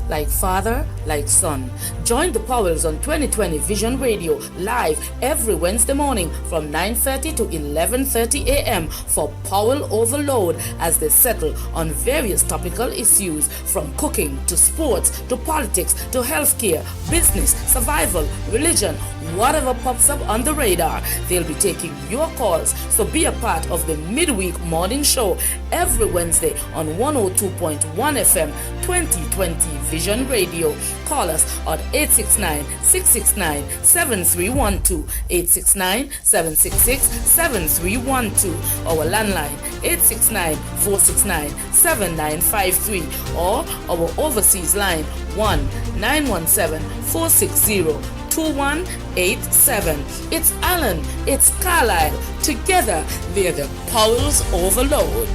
Like father, like son. Join the Powells on 2020 Vision Radio live every Wednesday morning from 9:30 to 11:30 a.m. for Powell Overload as they settle on various topical issues from cooking to sports to politics to healthcare, business, survival, religion, whatever pops up on the radar. They'll be taking your calls, so be a part of the midweek morning show every Wednesday on 102.1 FM 2020 Vision Radio. Call us at 869-669-7312, 869-766-7312. Our landline 869-469-7953 or our overseas line 1-917-460-2187. It's Alan, it's Carlisle. Together, they're the Powell's Overload.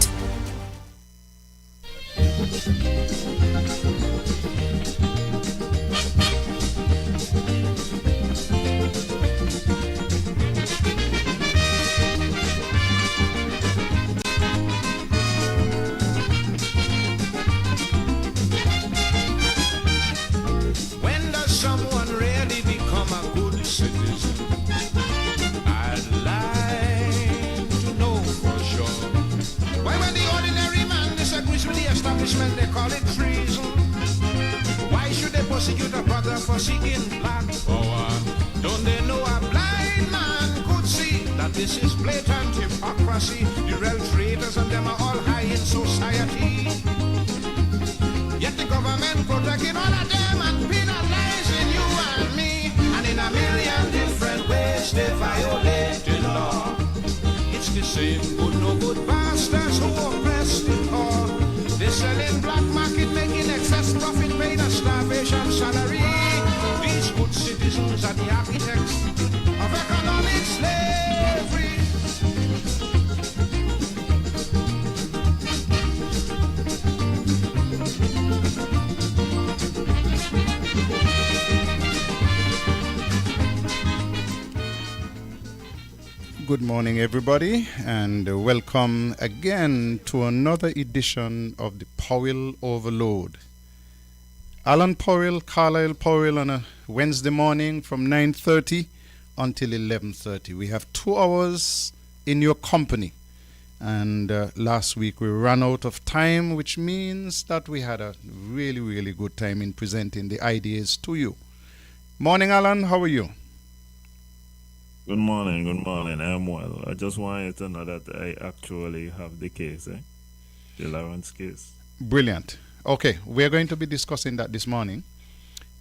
They call it treason. Why should they persecute a brother for seeking black power? Don't they know a blind man could see that this is blatant hypocrisy? The real traitors and them are all high in society. Yet the government protecting all of them and penalizing you and me. And in a million different ways they violate the law. It's the same good no good bastards who oppress the poor. They sell in black market, making excess profit, paid a starvation salary. These good citizens are the architects of economic slavery. Good morning, everybody, and welcome again to another edition of the Powell Overload. Alan Powell, Carlisle Powell on a Wednesday morning from 9:30 until 11:30. We have 2 hours in your company. And last week we ran out of time, which means that we had a really, really good time in presenting the ideas to you. Morning, Alan. How are you? Good morning, I'm well. I just wanted to know that I actually have the case, the Lawrence case. Brilliant. Okay, we're going to be discussing that this morning.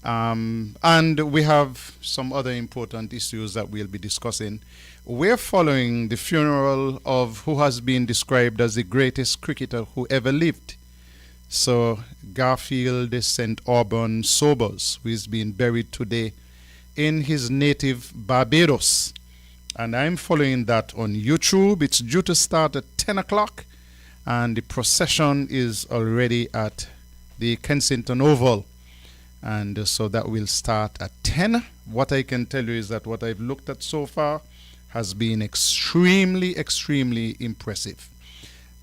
And we have some other important issues that we'll be discussing. We're following the funeral of who has been described as the greatest cricketer who ever lived. So Garfield St. Auburn Sobers, who is being buried today in his native Barbados. And I'm following that on YouTube. It's due to start at 10 o'clock, and the procession is already at the Kensington Oval. And so that will start at 10. What I can tell you is that what I've looked at so far has been extremely impressive.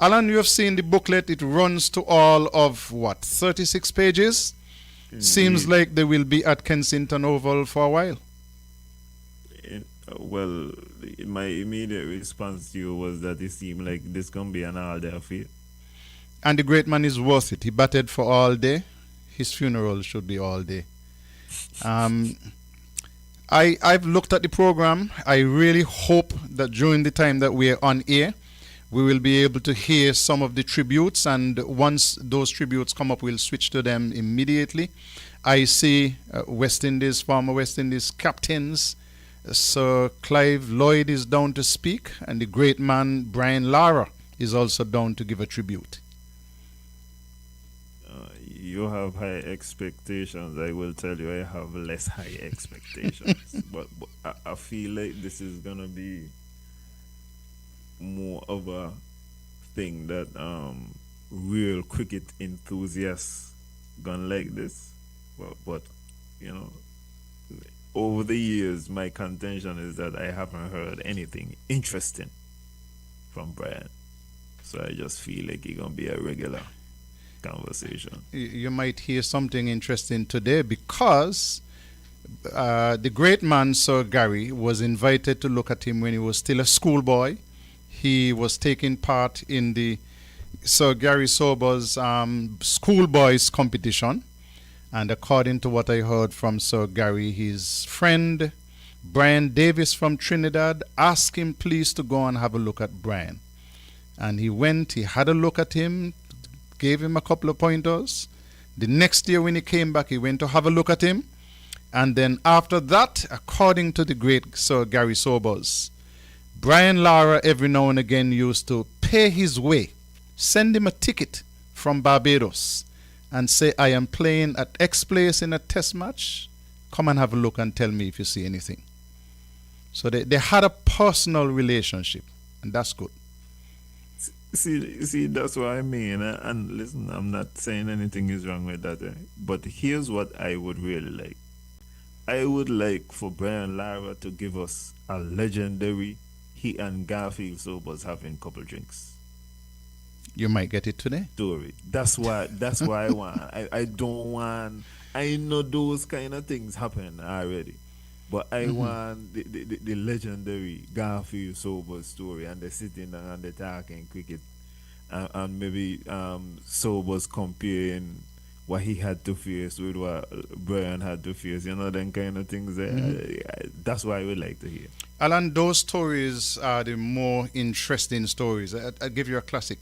Alan, you have seen the booklet. It runs to all of what, 36 pages? Seems like they will be at Kensington Oval for a while. Well, my immediate response to you was that it seemed like this can be an all-day affair. And the great man is worth it. He batted for all day. His funeral should be all day. I've looked at the program. I really hope that during the time that we're on air, we will be able to hear some of the tributes, and once those tributes come up, we'll switch to them immediately. I see former West Indies captains. Sir Clive Lloyd is down to speak, and the great man Brian Lara is also down to give a tribute. You have high expectations. I will tell you, I have less high expectations. but I feel like this is gonna be more of a thing that real cricket enthusiasts gonna like this. But you know, over the years, my contention is that I haven't heard anything interesting from Brian. So I just feel like it's gonna be a regular conversation. You might hear something interesting today because the great man Sir Gary was invited to look at him when he was still a schoolboy. He was taking part in the Sir Gary Sober's schoolboys competition, and according to what I heard from Sir Gary, his friend Brian Davis from Trinidad asked him please to go and have a look at Brian, and he went. He had a look at him, gave him a couple of pointers. The next year when he came back, he went to have a look at him. And then after that, according to the great Sir Gary Sobers, Brian Lara every now and again used to pay his way, send him a ticket from Barbados and say, I am playing at X place in a test match. Come and have a look and tell me if you see anything. So they had a personal relationship, and that's good. See, that's what I mean. And listen, I'm not saying anything is wrong with that. But here's what I would really like. I would like for Brian Lara to give us a legendary he and Garfield Sobers having couple drinks You might get it today. story. That's why I want. I don't want. I know those kind of things happen already. But I want the legendary Garfield Sobers story, and they're sitting down and they're talking cricket, and maybe Sobers comparing what he had to face with what Brian had to face, them kind of things. That's what I would like to hear. Alan, those stories are the more interesting stories. I'll give you a classic.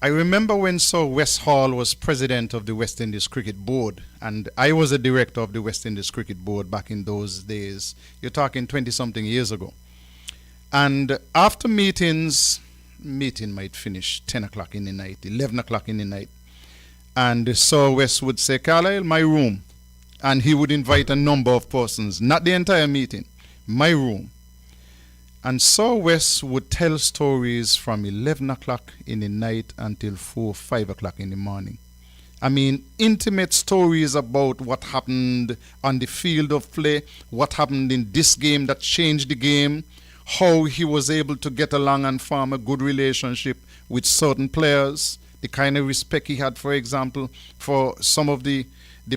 I remember when Sir West Hall was president of the West Indies Cricket Board, and I was a director of the West Indies Cricket Board back in those days. You're talking 20-something years ago. And after meeting might finish 10 o'clock in the night, 11 o'clock in the night, and Sir West would say, Carlisle, my room. And he would invite a number of persons, not the entire meeting, my room. And Sir West would tell stories from 11 o'clock in the night until 4, 5 o'clock in the morning. I mean, intimate stories about what happened on the field of play, what happened in this game that changed the game, how he was able to get along and form a good relationship with certain players, the kind of respect he had, for example, for some of the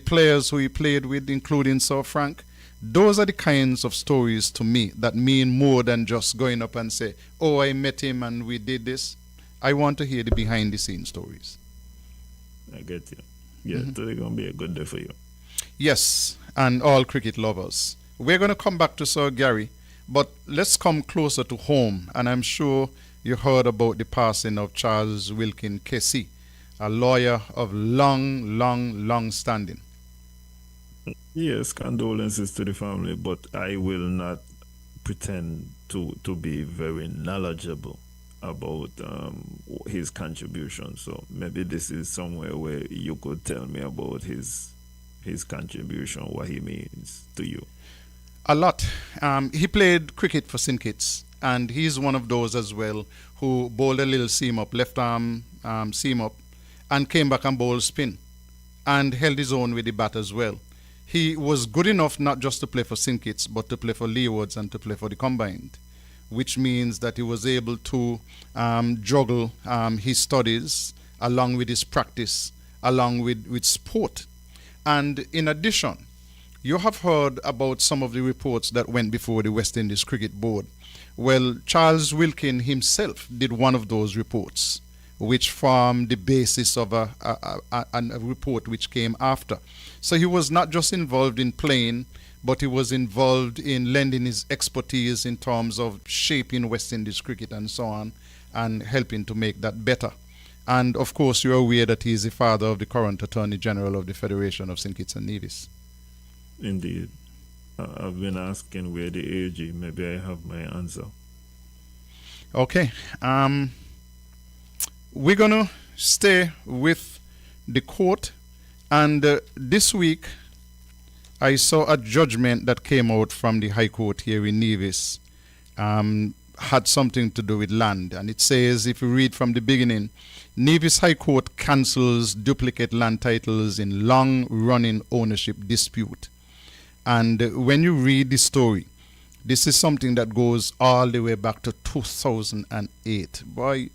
players who he played with, including Sir Frank. Those are the kinds of stories to me that mean more than just going up and say, oh, I met him and we did this. I want to hear the behind the scenes stories. I get you. Yeah, today going to be a good day for you. Yes, and all cricket lovers. We're going to come back to Sir Gary, but let's come closer to home. And I'm sure you heard about the passing of Charles Wilkin Kesey, a lawyer of long standing. Yes, condolences to the family, but I will not pretend to be very knowledgeable about his contribution. So maybe this is somewhere where you could tell me about his contribution, what he means to you. A lot. He played cricket for St. Kitts, and he's one of those as well who bowled a little seam up, left arm seam up, and came back and bowled spin. and held his own with the bat as well. He was good enough not just to play for St. Kitts, but to play for Leewards and to play for the Combined, which means that he was able to juggle his studies along with his practice, along with sport. And in addition, you have heard about some of the reports that went before the West Indies Cricket Board. Well, Charles Wilkin himself did one of those reports, which formed the basis of a report which came after. So he was not just involved in playing, but he was involved in lending his expertise in terms of shaping West Indies cricket and so on, and helping to make that better. And of course, you're aware that he is the father of the current Attorney General of the Federation of St. Kitts and Nevis. Indeed. I've been asking where the AG. Maybe I have my answer. Okay. We're going to stay with the court. And this week, I saw a judgment that came out from the High Court here in Nevis. Had something to do with land. And it says, if you read from the beginning, Nevis High Court cancels duplicate land titles in long-running ownership dispute. And when you read the story, this is something that goes all the way back to 2008. Boy,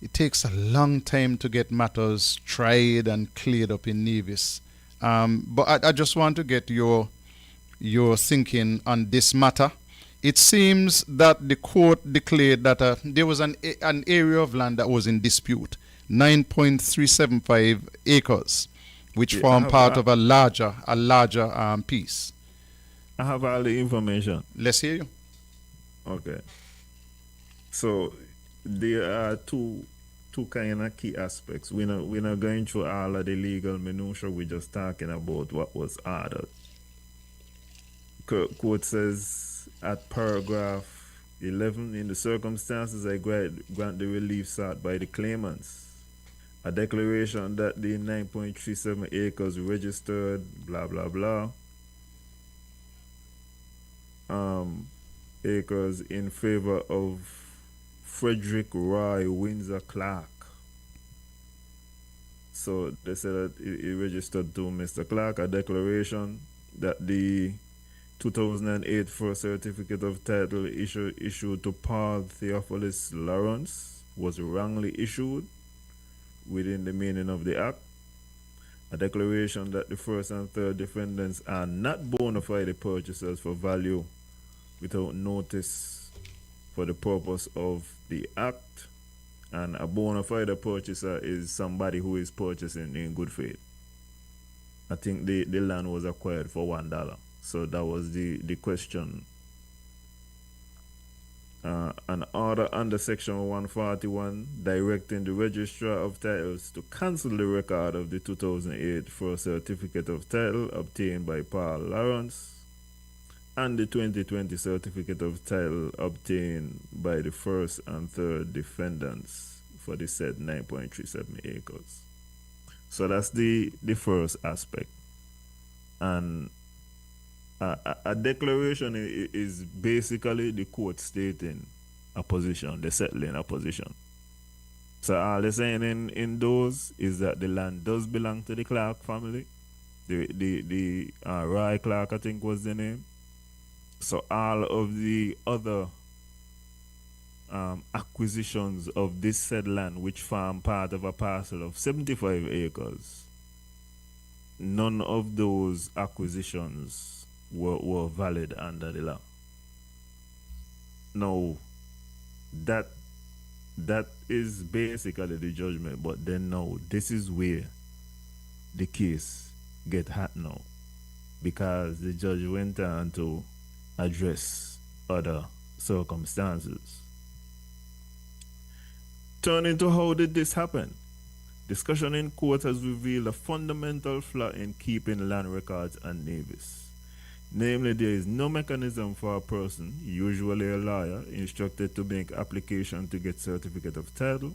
it takes a long time to get matters tried and cleared up in Nevis. But I just want to get your thinking on this matter. It seems that the court declared that there was an area of land that was in dispute, 9.375 acres, which form part of a larger piece. I have all the information. Let's hear you. Okay. So there are two kind of key aspects. We're not going through all of the legal minutiae. We're just talking about what was ordered. Court says at paragraph 11, in the circumstances I grant the relief sought by the claimants. A declaration that the 9.37 acres registered, blah, blah, blah, acres in favor of Frederick Roy Windsor Clark. So they said that it registered to Mr. Clark a declaration that the 2008 first certificate of title issued to Paul Theophilus Lawrence was wrongly issued within the meaning of the act. A declaration that the first and third defendants are not bona fide purchasers for value without notice for the purpose of the act, and a bona fide purchaser is somebody who is purchasing in good faith. I think the land was acquired for $1. So that was the question. An order under section 141 directing the registrar of titles to cancel the record of the 2008 first certificate of title obtained by Paul Lawrence and the 2020 certificate of title obtained by the first and third defendants for the said 9.37 acres. So that's the first aspect. And a declaration is basically the court stating a position, they're settling a position. So all they're saying in those is that the land does belong to the Clark family. The Roy Clark, I think, was the name. So all of the other acquisitions of this said land, which form part of a parcel of 75 acres, none of those acquisitions were valid under the law. Now, that is basically the judgment, but then now this is where the case get hot now, because the judge went on to address other circumstances. Turning to how did this happen? Discussion in court has revealed a fundamental flaw in keeping land records and Nevis. Namely, there is no mechanism for a person, usually a lawyer, instructed to make application to get certificate of title,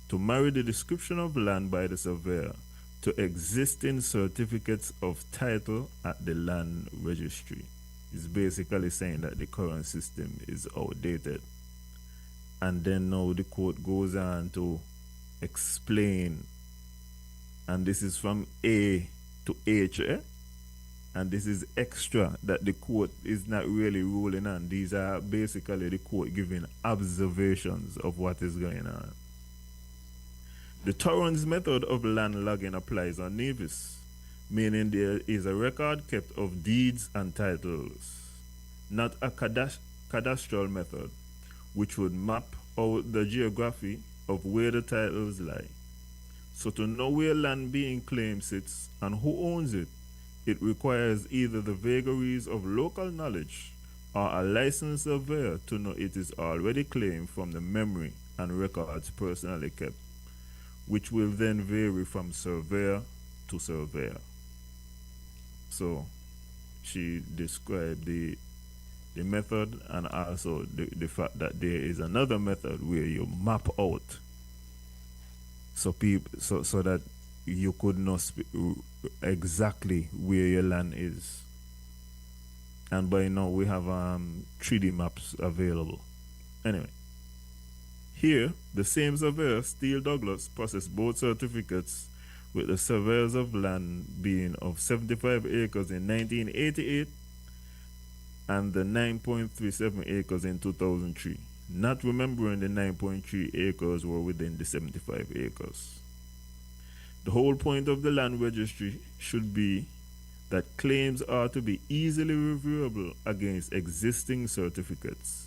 to marry the description of land by the surveyor to existing certificates of title at the land registry. It's basically saying that the current system is outdated. And then now the court goes on to explain And this is from A to H, eh? And this is extra that the court is not really ruling on. These are basically the court giving observations of what is going on. The Torrens method of land logging applies on Nevis, meaning there is a record kept of deeds and titles, not a cadastral method, which would map out the geography of where the titles lie. So to know where land being claimed sits and who owns it, it requires either the vagaries of local knowledge or a licensed surveyor to know it is already claimed from the memory and records personally kept, which will then vary from surveyor to surveyor. So she described the method and also the fact that there is another method where you map out so that you could know exactly where your land is. And by now we have 3D maps available. Anyway, here the same surveyor, Steele Douglas, processed both certificates with the surveyors of land being of 75 acres in 1988 and the 9.37 acres in 2003, not remembering the 9.3 acres were within the 75 acres. The whole point of the land registry should be that claims are to be easily reviewable against existing certificates.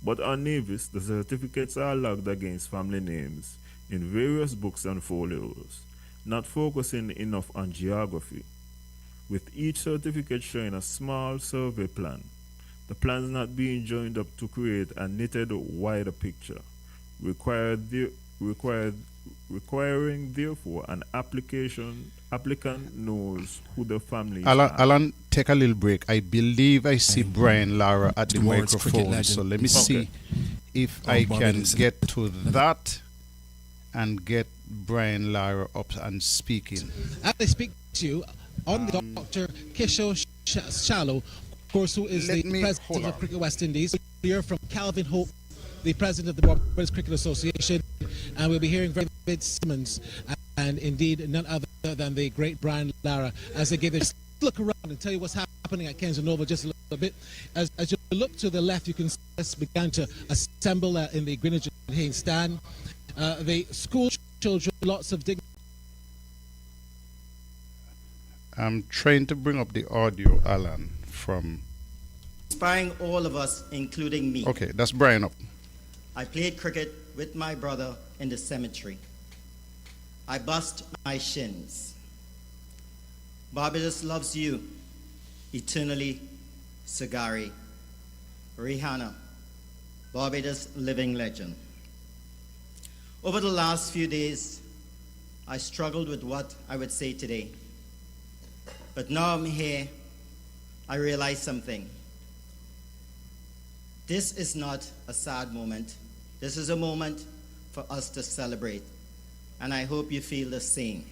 But on Nevis, the certificates are logged against family names in various books and folios, not focusing enough on geography, with each certificate showing a small survey plan, the plans not being joined up to create a knitted wider picture, requiring therefore an applicant knows who the family Alan, are. Alan, take a little break. I believe I see Brian Lara at the Towards cricket microphone. legend. So let me see if Oh, I Bobby, can listen. get to that and get Brian Lara up and speaking. As I speak to you, on the Dr. Kishore Shallow, of course, who is Let the me- hold president on. of Cricket West Indies. We'll hear from Calvin Hope, the president of the Barbados Cricket Association, and we'll be hearing from David Simmons, and indeed none other than the great Brian Lara, as they give this look around and tell you what's happening at Kensington Oval just a little bit. As you look to the left, you can see us began to assemble in the Greenwich and Haynes stand. The school children, lots of dignity. I'm trying to bring up the audio, Alan, from... Inspiring all of us, including me. Okay, that's Brian up. I played cricket with my brother in the cemetery. I bust my shins. Barbados loves you eternally, Sagari. Rihanna, Barbados living legend. Over the last few days, I struggled with what I would say today. But now I'm here, I realize something. This is not a sad moment. This is a moment for us to celebrate. And I hope you feel the same.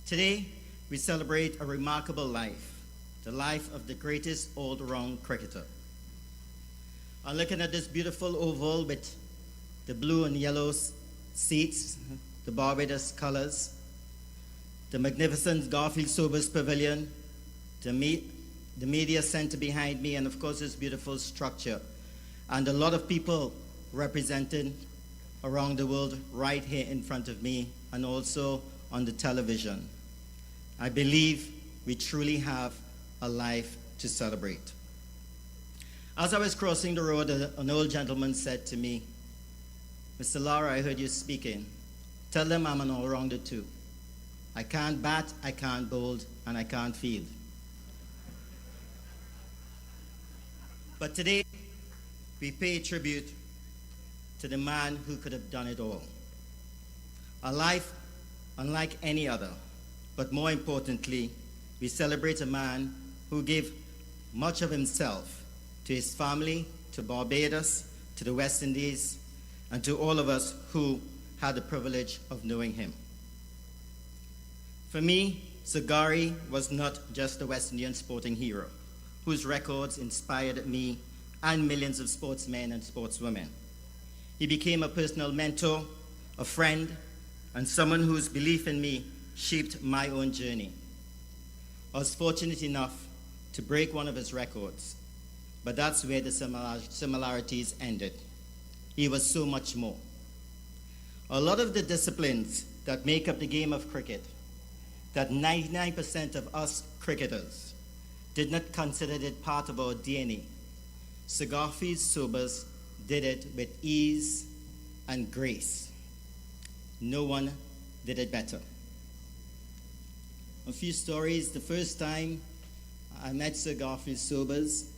Today, we celebrate a remarkable life, the life of the greatest all-round cricketer. I'm looking at this beautiful oval with the blue and yellow seats, the Barbados colors, the magnificent Garfield Sobers Pavilion, the media center behind me, and of course this beautiful structure. And a lot of people represented around the world right here in front of me and also on the television. I believe we truly have a life to celebrate. As I was crossing the road, an old gentleman said to me, "Mr. Lara, I heard you speaking. Tell them I'm an all-rounder too. I can't bat, I can't bowl, and I can't field." But today, we pay tribute to the man who could have done it all. A life unlike any other, but more importantly, we celebrate a man who gave much of himself to his family, to Barbados, to the West Indies, and to all of us who had the privilege of knowing him. For me, Sagari was not just a West Indian sporting hero, whose records inspired me and millions of sportsmen and sportswomen. He became a personal mentor, a friend, and someone whose belief in me shaped my own journey. I was fortunate enough to break one of his records, but that's where the similarities ended. He was so much more. A lot of the disciplines that make up the game of cricket, that 99% of us cricketers did not consider it part of our DNA, Sir Garfield Sobers did it with ease and grace. No one did it better. A few stories. The first time I met Sir Garfield Sobers,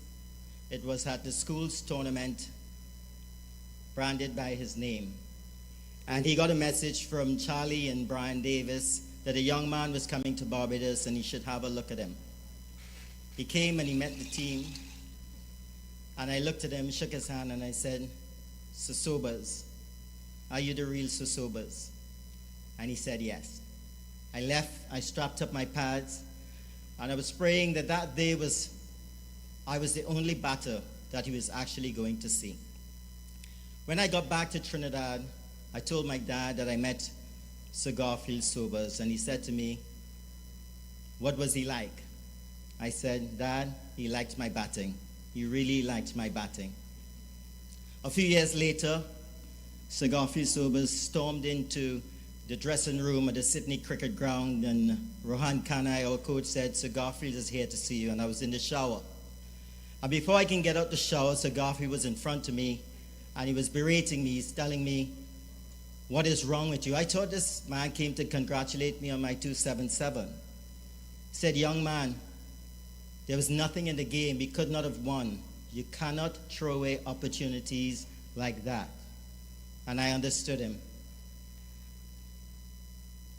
it was at the school's tournament branded by his name. And he got a message from Charlie and Brian Davis that a young man was coming to Barbados and he should have a look at him. He came and he met the team, and I looked at him, shook his hand, and I said, Sir Sobers, are you the real Sir Sobers? And he said yes. I left, I strapped up my pads, and I was praying that that day I was the only batter that he was actually going to see. When I got back to Trinidad, I told my dad that I met Sir Garfield Sobers, and he said to me, what was he like? I said, Dad, he liked my batting. He really liked my batting. A few years later, Sir Garfield Sobers stormed into the dressing room at the Sydney Cricket Ground, and Rohan Kanai, our coach, said, Sir Garfield is here to see you, and I was in the shower. And before I can get out the shower, Sir Garfield was in front of me, and he was berating me. He's telling me, what is wrong with you? I thought this man came to congratulate me on my 277. He said, young man, there was nothing in the game. We could not have won. You cannot throw away opportunities like that. And I understood him.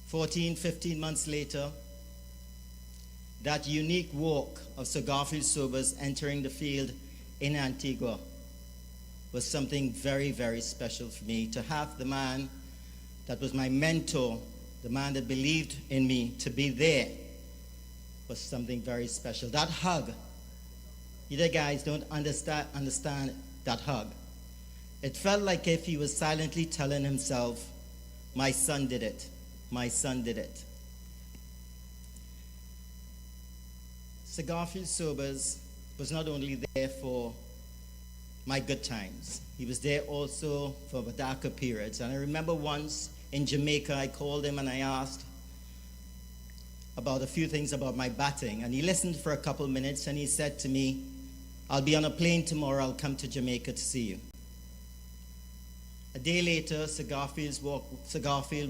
14, 15 months later, that unique walk of Sir Garfield Sobers entering the field in Antigua was something very, very special for me. To have the man that was my mentor, the man that believed in me, to be there was something very special. That hug, you guys don't understand that hug. It felt like if he was silently telling himself, my son did it, my son did it. Sir Garfield Sobers was not only there for my good times, he was there also for the darker periods. And I remember once in Jamaica, I called him and I asked about a few things about my batting, and he listened for a couple minutes and he said to me, I'll be on a plane tomorrow, I'll come to Jamaica to see you. A day later, Sir Garfield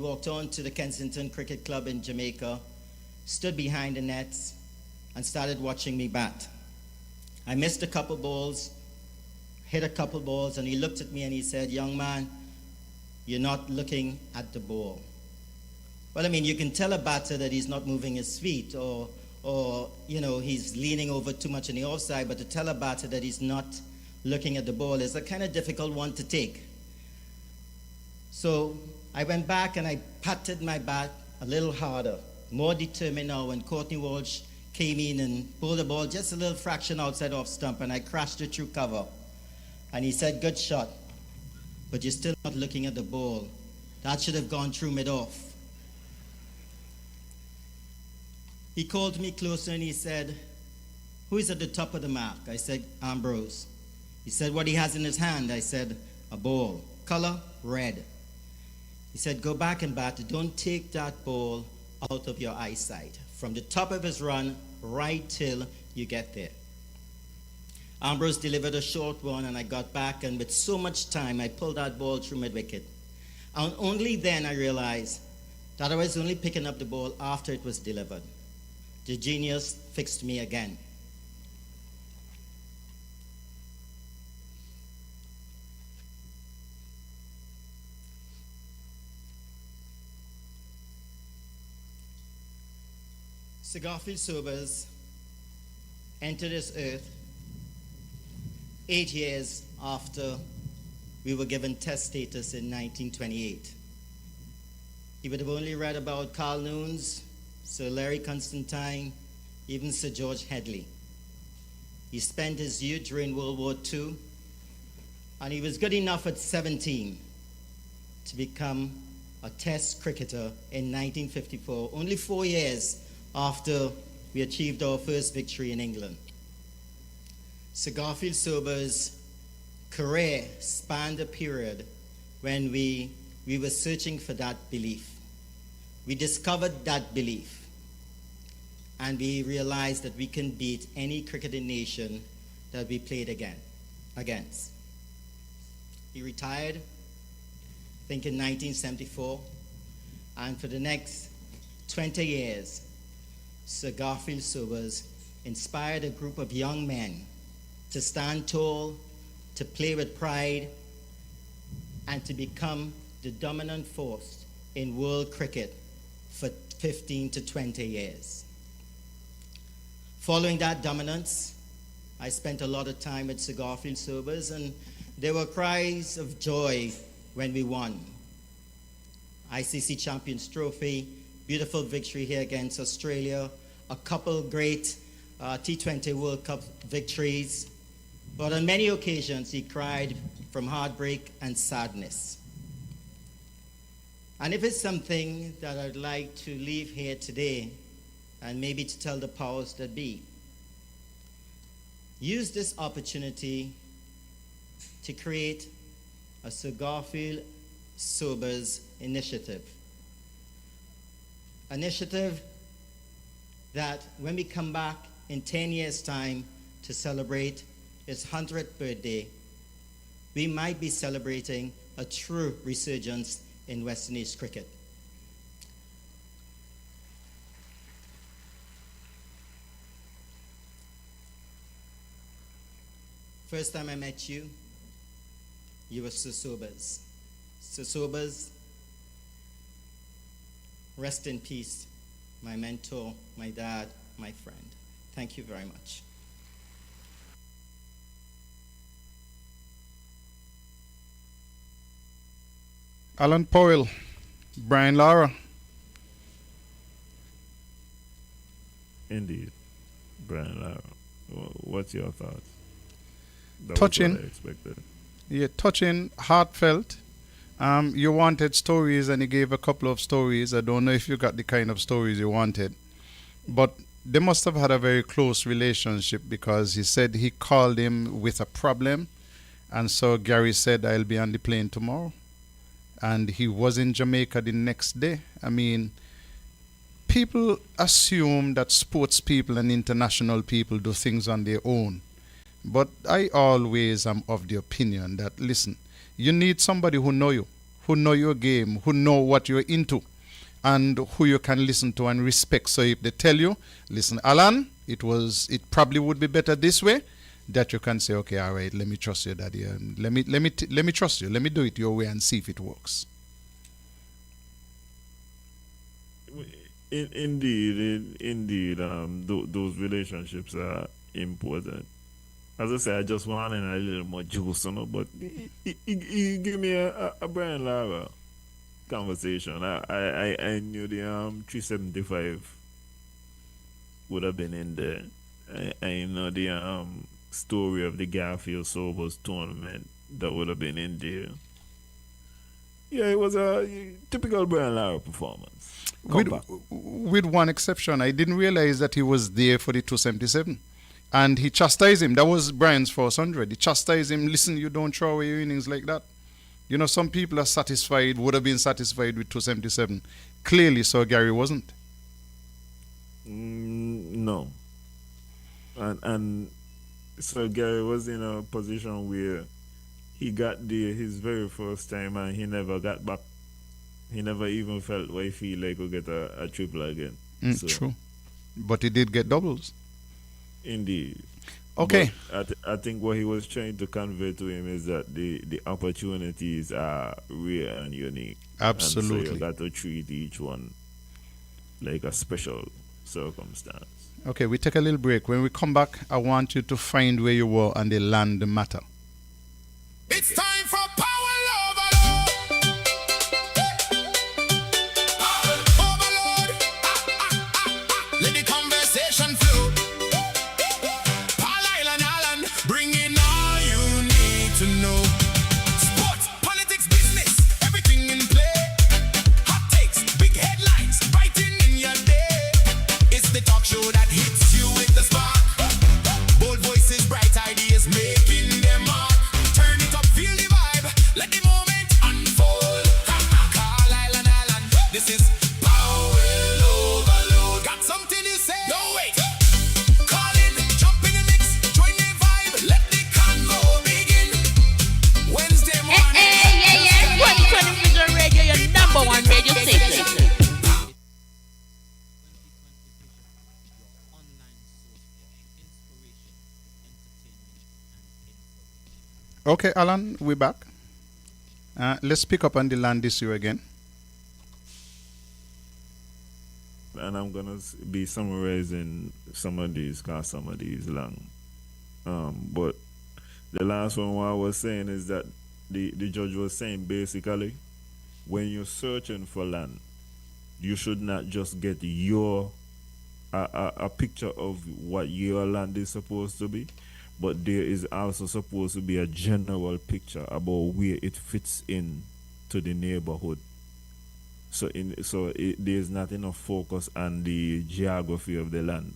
walked on to the Kensington Cricket Club in Jamaica, stood behind the nets, and started watching me bat. I missed a couple balls, hit a couple balls, and he looked at me and he said, young man, you're not looking at the ball. Well, I mean, you can tell a batter that he's not moving his feet or he's leaning over too much in the offside, but to tell a batter that he's not looking at the ball is a kind of difficult one to take. So I went back and I patted my bat a little harder, more determined now when Courtney Walsh came in and pulled the ball just a little fraction outside off stump, and I crashed it through cover. And he said, good shot, but you're still not looking at the ball. That should have gone through mid-off. He called me closer and he said, who is at the top of the mark? I said, Ambrose. He said, what he has in his hand? I said, a ball. Color, red. He said, go back and bat. Don't take that ball out of your eyesight. From the top of his run right till you get there. Ambrose delivered a short one and I got back, and with so much time, I pulled that ball through mid-wicket. And only then I realized that I was only picking up the ball after it was delivered. The genius fixed me again. Sir Garfield Sobers entered this earth 8 years after we were given test status in 1928. He would have only read about Carl Nunes, Sir Larry Constantine, even Sir George Headley. He spent his youth during World War II And he was good enough at 17 to become a test cricketer in 1954, only 4 years after we achieved our first victory in England. Sir Garfield Sober's career spanned a period when we were searching for that belief. We discovered that belief, and we realized that we can beat any cricketing nation that we played against. He retired, I think in 1974, and for the next 20 years, Sir Garfield Sobers inspired a group of young men to stand tall, to play with pride, and to become the dominant force in world cricket for 15 to 20 years. Following that dominance, I spent a lot of time at Sir Garfield Sobers, and there were cries of joy when we won. ICC Champions Trophy, beautiful victory here against Australia, a couple great T20 World Cup victories, but on many occasions he cried from heartbreak and sadness. And if it's something that I'd like to leave here today, and maybe to tell the powers that be, use this opportunity to create a Sir Garfield Sobers initiative. Initiative that when we come back in 10 years' time to celebrate his 100th birthday, we might be celebrating a true resurgence in West Indies cricket. First time I met you, you were Sir Sobers. Sir Sobers, rest in peace, my mentor, my dad, my friend. Thank you very much. Alan Powell, Brian Lara. Indeed, Brian Lara. What's your thoughts? That Touching. was what I expected. Yeah, touching, heartfelt. You wanted stories, and he gave a couple of stories. I don't know if you got the kind of stories you wanted, but they must have had a very close relationship, because he said he called him with a problem, and so Gary said, I'll be on the plane tomorrow. And he was in Jamaica the next day. I mean, people assume that sports people and international people do things on their own. But I always am of the opinion that, listen, you need somebody who know you, who know your game, who know what you're into, and who you can listen to and respect. So if they tell you, listen, Alan, it probably would be better this way, that you can say, okay, all right, let me trust you, Daddy, and let me trust you. Let me do it your way and see if it works. Indeed, those relationships are important. As I say, I just wanted a little more juice, but he give me a Brian Lara conversation. I knew the 375 would have been in there. I know the story of the Garfield Sobers tournament that would have been in there. Yeah, it was a typical Brian Lara performance. With one exception, I didn't realize that he was there for the 277. And he chastised him. That was Brian's first 100. He chastised him, listen, you don't throw away your innings like that. You know, some people are satisfied, would have been satisfied with 277. Clearly, Sir Gary wasn't. No. And Sir Gary was in a position where he got there his very first time and he never got back. He never even felt what he feel like he'll get a triple again. True. But he did get doubles. Indeed. Okay. But I think what he was trying to convey to him is that the opportunities are rare and unique. Absolutely. And so you got to treat each one like a special circumstance. Okay, we take a little break. When we come back, I want you to find where you were on the land matter. It's time for Power Overload. Overload. Let the conversation flow. Paul Island, bring in all you need to know. Okay, Alan, we're back. Let's pick up on the land issue again. And I'm gonna be summarizing some of these, cause some of these long. But the last one what I was saying is that the judge was saying basically, when you're searching for land, you should not just get your a picture of what your land is supposed to be, but there is also supposed to be a general picture about where it fits in to the neighborhood. There's not enough focus on the geography of the land.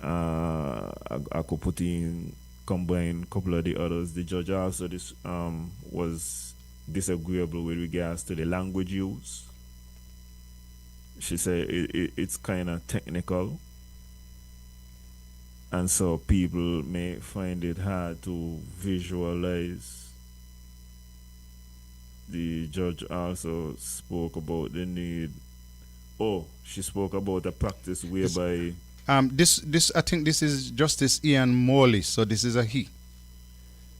I could put in combine a couple of the others. The judge also this was disagreeable with regards to the language use. She said it's kind of technical, and so people may find it hard to visualize. The judge also spoke about the need. Oh, she spoke about a practice whereby. This I think this is Justice Ian Morley, so this is a he.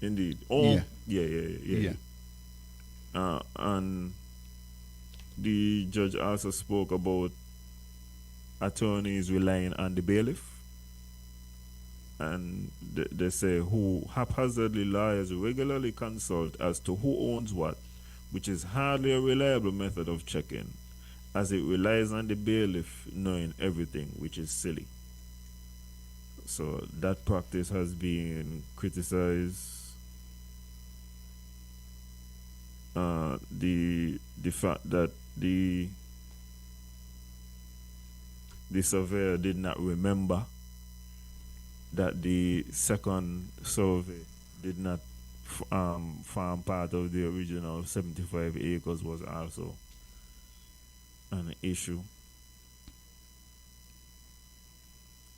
Indeed. Oh, Yeah. yeah. And the judge also spoke about attorneys relying on the bailiff. And they say who haphazardly lawyers regularly consult as to who owns what, which is hardly a reliable method of checking, as it relies on the bailiff knowing everything, which is silly. So that practice has been criticized. The fact that the surveyor did not remember that the second survey did not form part of the original 75 acres was also an issue.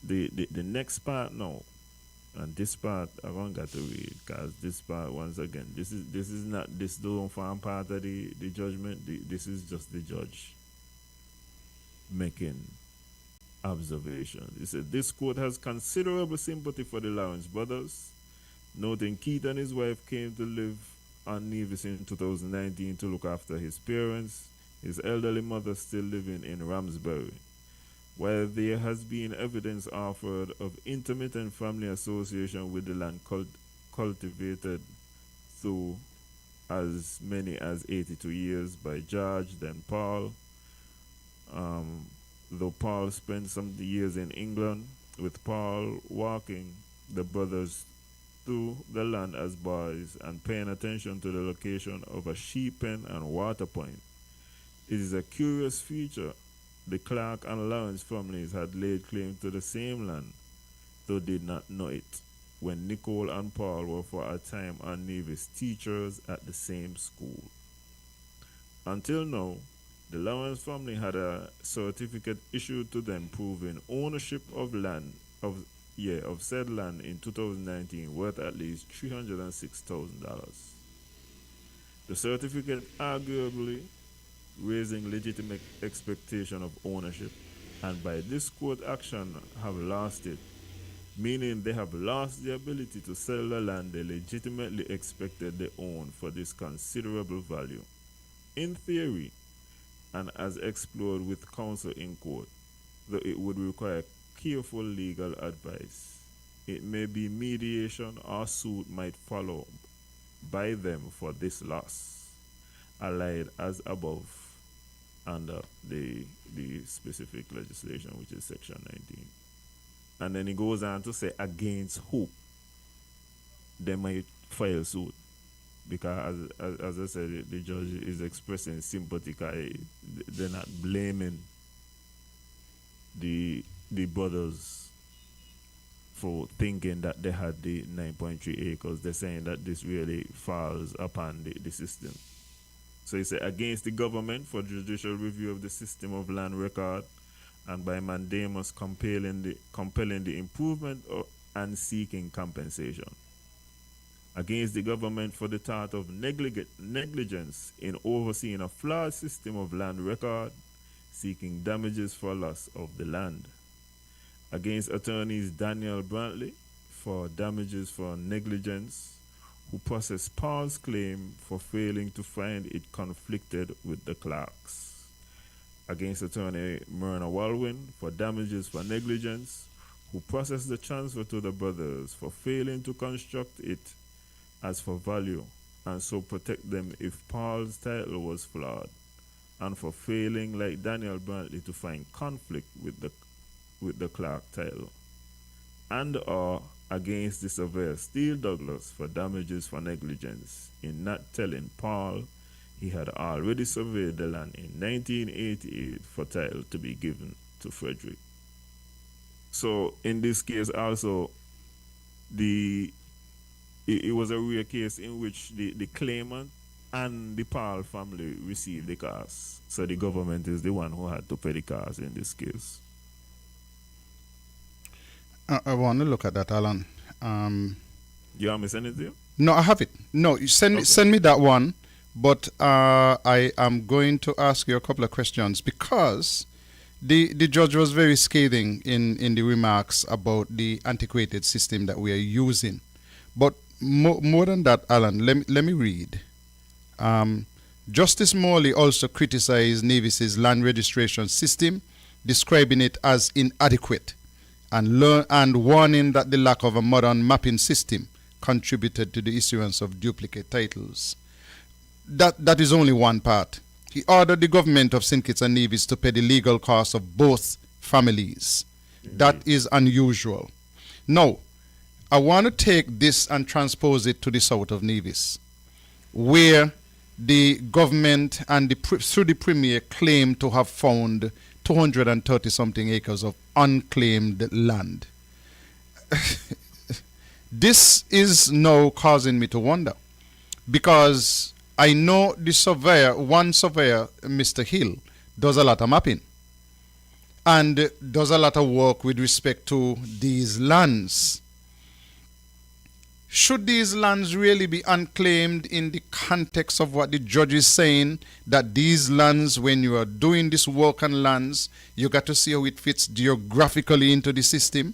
The next part now, and this part I won't got to read because this part once again this is not this don't form part of the judgment. This is just the judge making observation. He said this court has considerable sympathy for the Lawrence brothers, noting Keith and his wife came to live on Nevis in 2019 to look after his parents, his elderly mother still living in Ramsbury. While there has been evidence offered of intermittent family association with the land cultivated through as many as 82 years by George, then Paul, though Paul spent some years in England, with Paul walking the brothers through the land as boys and paying attention to the location of a sheep pen and water point. It is a curious feature. The Clark and Lawrence families had laid claim to the same land, though did not know it, when Nicole and Paul were for a time on Nevis teachers at the same school. Until now, the Lawrence family had a certificate issued to them proving ownership of land of said land in 2019 worth at least $306,000. The certificate arguably raising legitimate expectation of ownership, and by this court action have lost it, meaning they have lost the ability to sell the land they legitimately expected they owned for this considerable value. In theory, and as explored with counsel in court, though it would require careful legal advice, it may be mediation or suit might follow by them for this loss, allied as above under the specific legislation, which is section 19. And then he goes on to say against who they might file suit, because as I said, the judge is expressing sympathy because they're not blaming the brothers for thinking that they had the 9.3 acres. They're saying that this really falls upon the system. So he said against the government for judicial review of the system of land record, and by mandamus compelling the improvement and seeking compensation. Against the government for the thought of negligence in overseeing a flawed system of land record, seeking damages for loss of the land. Against attorneys Daniel Brantley for damages for negligence, who processed Paul's claim for failing to find it conflicted with the Clarks. Against attorney Myrna Walwyn for damages for negligence, who processed the transfer to the brothers for failing to construct it as for value and so protect them if Paul's title was flawed, and for failing, like Daniel Brantley, to find conflict with the Clark title, and or against the surveyor Steele Douglas for damages for negligence in not telling Paul he had already surveyed the land in 1988 for title to be given to Frederick. So in this case also, it was a rare case in which the claimant and the Paul family received the costs. So the government is the one who had to pay the costs in this case. I want to look at that, Alan. You want me to send it to you? No, I have it. No, you send me that one. But I am going to ask you a couple of questions because the judge was very scathing in the remarks about the antiquated system that we are using. But more than that, Alan, let me read. Justice Morley also criticized Nevis's land registration system, describing it as inadequate and warning that the lack of a modern mapping system contributed to the issuance of duplicate titles. That is only one part. He ordered the government of St. Kitts and Nevis to pay the legal costs of both families. That is unusual. Now, I want to take this and transpose it to the south of Nevis, where the government and through the premier claim to have found 230 something acres of unclaimed land. This is now causing me to wonder, because I know one surveyor, Mr. Hill, does a lot of mapping and does a lot of work with respect to these lands. Should these lands really be unclaimed in the context of what the judge is saying, that these lands, when you are doing this work on lands, you got to see how it fits geographically into the system?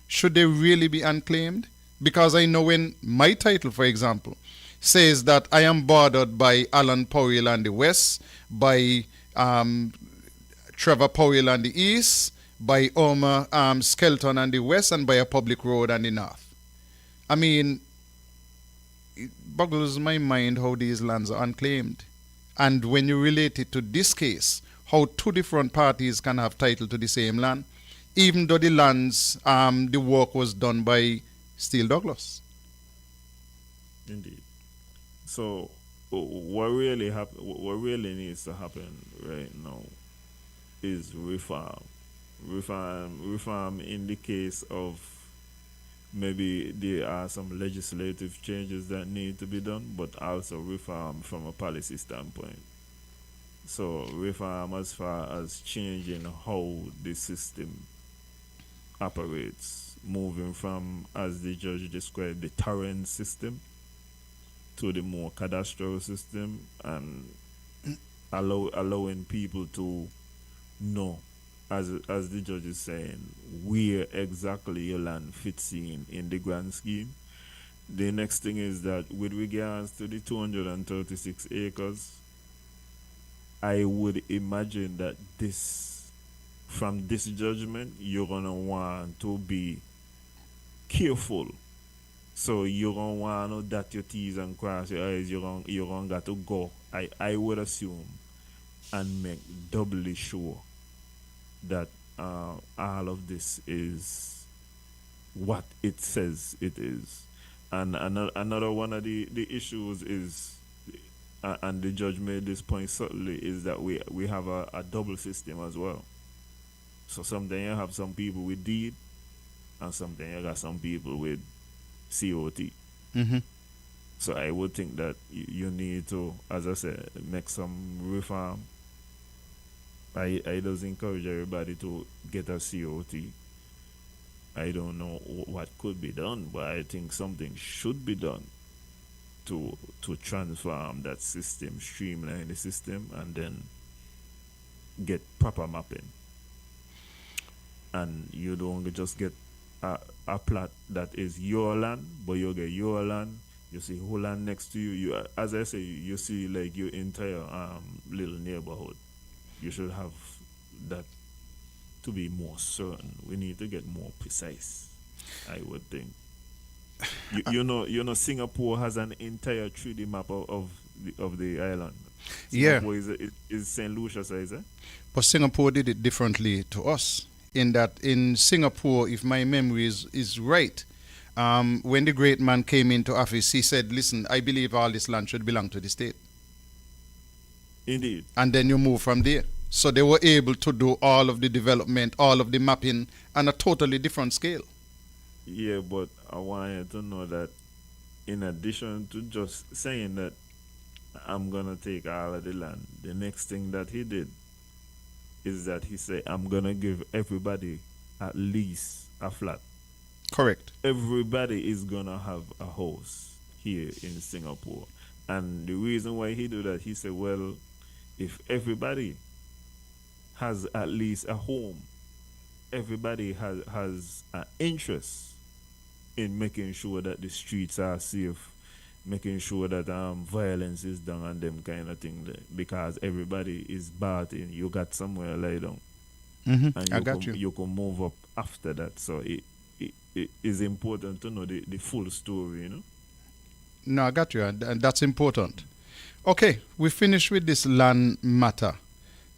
Should they really be unclaimed? Because I know when my title, for example, says that I am bordered by Alan Powell on the west, by Trevor Powell on the east, by Omar Skelton on the west, and by a public road on the north. I mean, it boggles my mind how these lands are unclaimed. And when you relate it to this case, how two different parties can have title to the same land, even though the lands, the work was done by Steele Douglas. Indeed. So what really needs to happen right now is reform. Reform in the case of maybe there are some legislative changes that need to be done, but also reform from a policy standpoint. So reform as far as changing how the system operates, moving from, as the judge described, the torrent system to the more cadastral system, and allowing people to know, as the judge is saying, where exactly your land fits in the grand scheme. The next thing is that with regards to the 236 acres, I would imagine that from this judgment, you're gonna want to be careful. So you're gonna want to dot your T's and cross your I's. You're gonna got to go, I would assume, and make doubly sure that all of this is what it says it is. And another one of the issues is, and the judge made this point subtly, is that we have a double system as well. So sometimes you have some people with deed, and sometimes you got some people with COT. Mm-hmm. So I would think that you need to, as I said, make some reform. I just encourage everybody to get a COT. I don't know what could be done, but I think something should be done to transform that system, streamline the system, and then get proper mapping. And you don't just get a plot that is your land, but you get your land, You see Holland next to you. You, as I say, you see like your entire little neighborhood. You should have that to be more certain. We need to get more precise, I would think. Singapore has an entire 3D map of the island. Yeah, Singapore is Saint Lucia size, eh? but Singapore did it differently to us. In that, in Singapore, if my memory is right, when the great man came into office, he said, "Listen, I believe all this land should belong to the state." Indeed. And then you move from there. So they were able to do all of the development, all of the mapping on a totally different scale. Yeah, but I want you to know that in addition to just saying that I'm gonna take all of the land, the next thing that he did is that he said I'm gonna give everybody at least a flat. Correct. Everybody is gonna have a house here in Singapore. And the reason why he do that, he said, well, if everybody has at least a home, everybody has an interest in making sure that the streets are safe, making sure that violence is done and them kind of thing there. Because everybody is bad in, you got somewhere lie down. And I got you. You can move up after that. So it is important to know the full story, you know. No, I got you, and that's important. Okay, we finished with this land matter.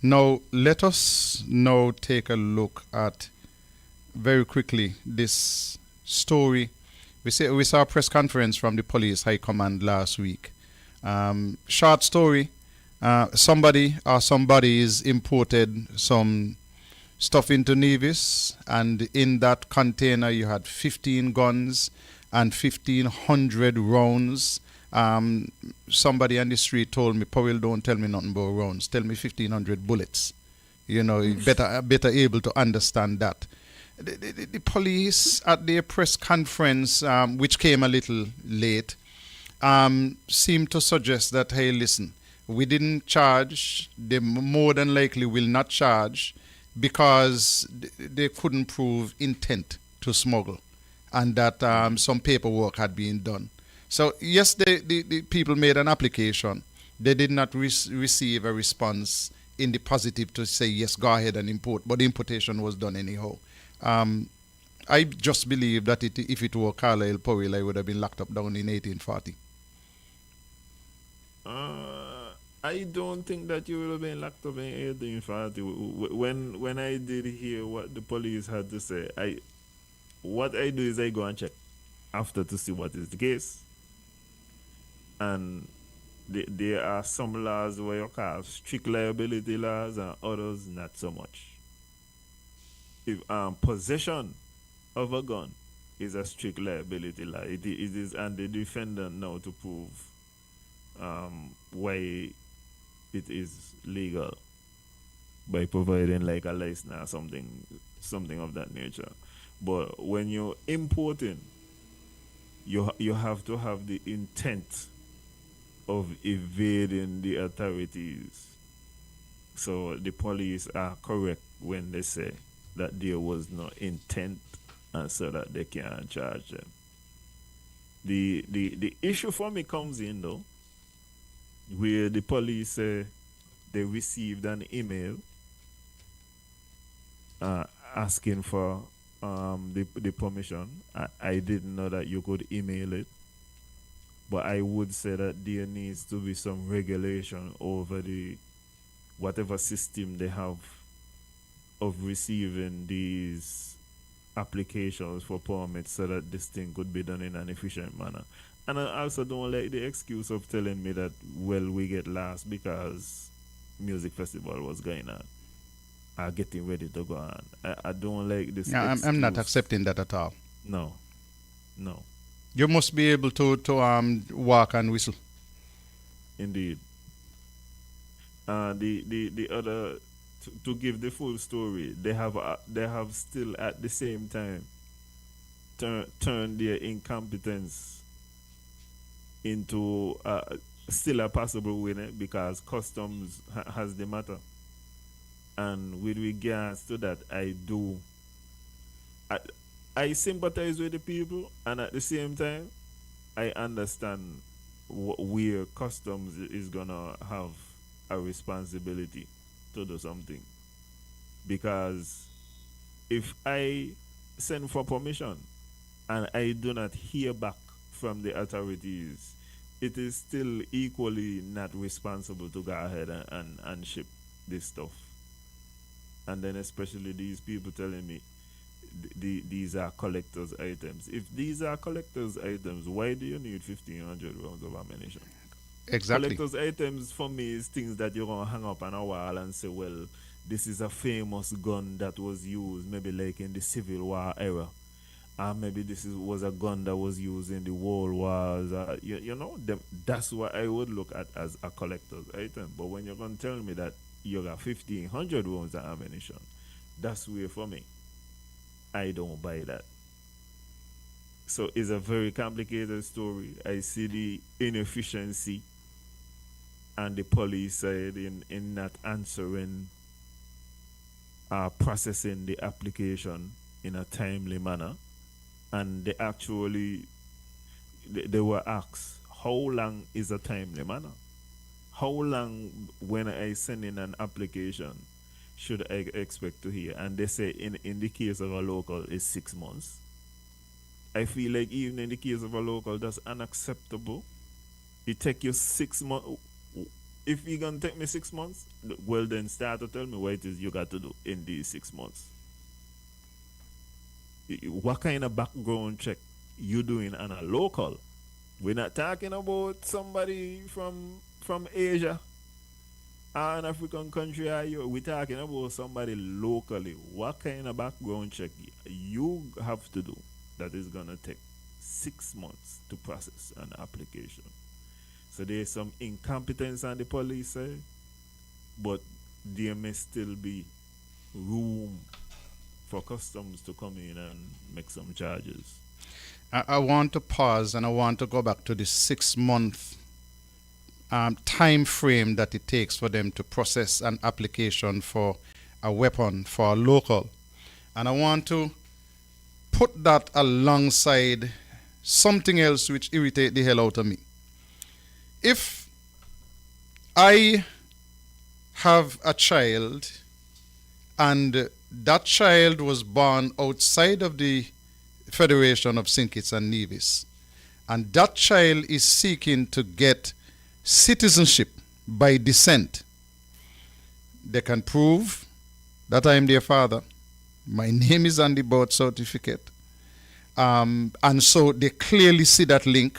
Now, let us now take a look at, very quickly, this story. We saw a press conference from the police high command last week. Short story, somebody or somebody's imported some stuff into Nevis, and in that container you had 15 guns and 1,500 rounds. Somebody on the street told me, Powell, don't tell me nothing about rounds. Tell me 1,500 bullets. You know, you better able to understand that. The police at their press conference, which came a little late, seemed to suggest that, hey, listen, we didn't charge. They more than likely will not charge because they couldn't prove intent to smuggle, and that some paperwork had been done. So yes, the people made an application. They did not receive a response in the positive to say, yes, go ahead and import, but the importation was done anyhow. I just believe that if it were Carlisle Powell, I would have been locked up down in 1840. I don't think that you would have been locked up in 1840. When I did hear what the police had to say, what I do is I go and check after to see what is the case. And there are some laws where you call strict liability laws and others not so much. If possession of a gun is a strict liability law, it is on the defendant now to prove why it is legal by providing like a license or something of that nature. But when you're importing, you have to have the intent of evading the authorities. So the police are correct when they say that there was no intent, and so that they can't charge them. The issue for me comes in though, where the police say they received an email asking for the permission. I didn't know that you could email it, but I would say that there needs to be some regulation over the whatever system they have of receiving these applications for permits, so that this thing could be done in an efficient manner. And I also don't like the excuse of telling me that, well, we get lost because music festival was going on, are getting ready to go on. I don't like this. Yeah, I'm not accepting that at all. No. You must be able to walk and whistle. Indeed. The other, to give the full story, they have still at the same time turned their incompetence into still a possible winner, because customs has the matter. And with regards to that, I sympathize with the people, and at the same time, I understand where customs is gonna have a responsibility to do something, because if I send for permission and I do not hear back from the authorities, it is still equally not responsible to go ahead and ship this stuff. And then especially these people telling me these are collector's items. If these are collector's items, why do you need 1,500 rounds of ammunition? Exactly. Collector's items for me is things that you're gonna hang up on a wall and say, well, this is a famous gun that was used maybe like in the Civil War era. Maybe was a gun that was used in the World Wars. That's what I would look at as a collector's item. But when you're gonna tell me that you got 1,500 rounds of ammunition, that's weird for me. I don't buy that. So it's a very complicated story. I see the inefficiency and the police side in not answering, processing the application in a timely manner. And they were asked, how long is a timely manner? How long, when I send in an application, should I expect to hear? And they say in the case of a local is 6 months. I feel like even in the case of a local, that's unacceptable. It take you 6 months. If you're gonna take me 6 months, well then start to tell me what it is you got to do in these 6 months. What kind of background check you doing on a local? We're not talking about somebody from Asia or an African country or you. We're talking about somebody locally. What kind of background check you have to do that is gonna take 6 months to process an application? So there's some incompetence on the police side, but there may still be room for customs to come in and make some charges. I want to pause and I want to go back to the 6 month time frame that it takes for them to process an application for a weapon for a local. And I want to put that alongside something else which irritates the hell out of me. If I have a child and that child was born outside of the Federation of St. Kitts and Nevis, and that child is seeking to get citizenship by descent, they can prove that I am their father. My name is on the birth certificate. And so they clearly see that link,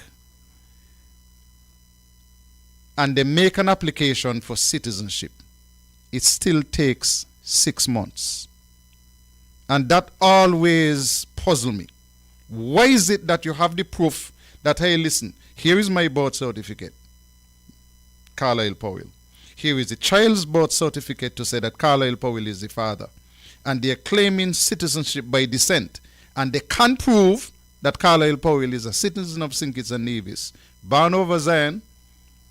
and they make an application for citizenship. It still takes 6 months. And that always puzzles me. Why is it that you have the proof that, hey, listen, here is my birth certificate, Carlisle Powell. Here is the child's birth certificate to say that Carlisle Powell is the father. And they're claiming citizenship by descent. And they can't prove that Carlisle Powell is a citizen of St. Kitts and Nevis, born over Zion,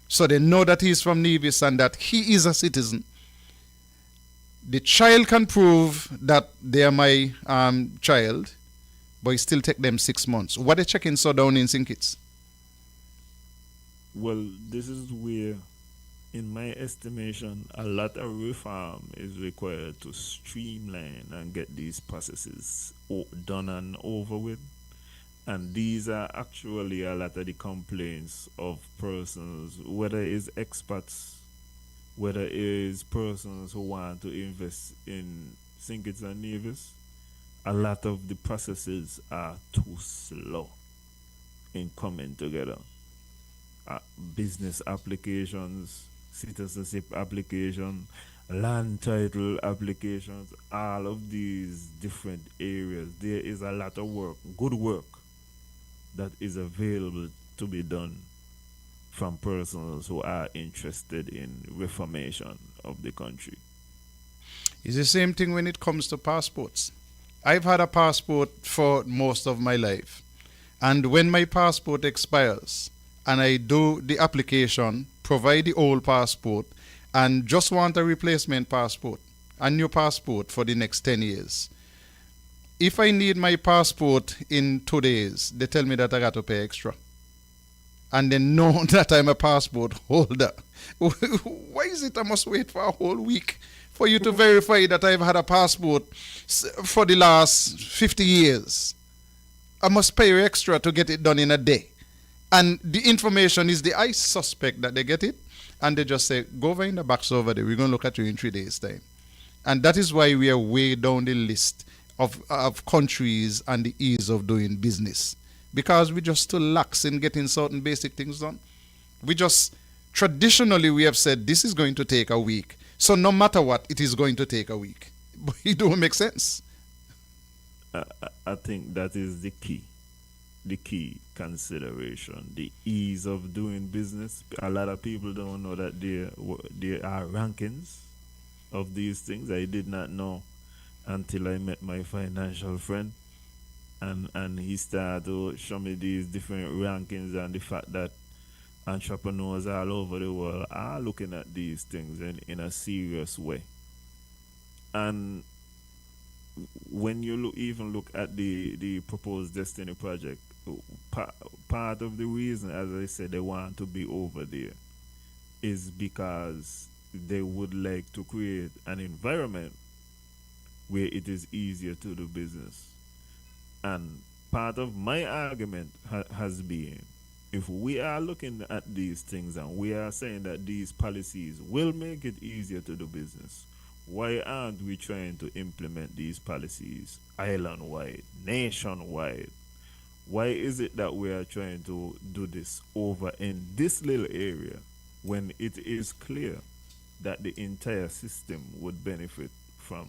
so they know that he's from Nevis and that he is a citizen. The child can prove that they are my child, but it still take them 6 months. What are they checking so down in St. Kitts? Well, this is where, in my estimation, a lot of reform is required to streamline and get these processes done and over with. And these are actually a lot of the complaints of persons, whether it's expats, whether it is persons who want to invest in St. Kitts and Nevis. A lot of the processes are too slow in coming together. Business applications, citizenship application, land title applications, all of these different areas. There is a lot of work, good work, that is available to be done from persons who are interested in reformation of the country. It's the same thing when it comes to passports. I've had a passport for most of my life. And when my passport expires and I do the application, provide the old passport, and just want a replacement passport, a new passport for the next 10 years. If I need my passport in 2 days, they tell me that I got to pay extra. and they know that I'm a passport holder. Why is it I must wait for a whole week for you to verify that I've had a passport for the last 50 years? I must pay you extra to get it done in a day. And the information is I suspect that they get it, and they just say, go over in the box over there. We're going to look at you in 3 days' time. And that is why we are way down the list of countries and the ease of doing business. Because we just too lax in getting certain basic things done. Traditionally, we have said this is going to take a week. So no matter what, it is going to take a week. But it don't make sense. I think that is the key consideration, the ease of doing business. A lot of people don't know that there are rankings of these things. I did not know until I met my financial friend, and he started to show me these different rankings and the fact that entrepreneurs all over the world are looking at these things in a serious way. And when you even look at the proposed Destiny project, part of the reason, as I said, they want to be over there is because they would like to create an environment where it is easier to do business. And part of my argument has been, if we are looking at these things and we are saying that these policies will make it easier to do business, why aren't we trying to implement these policies island-wide, nationwide? Why is it that we are trying to do this over in this little area when it is clear that the entire system would benefit from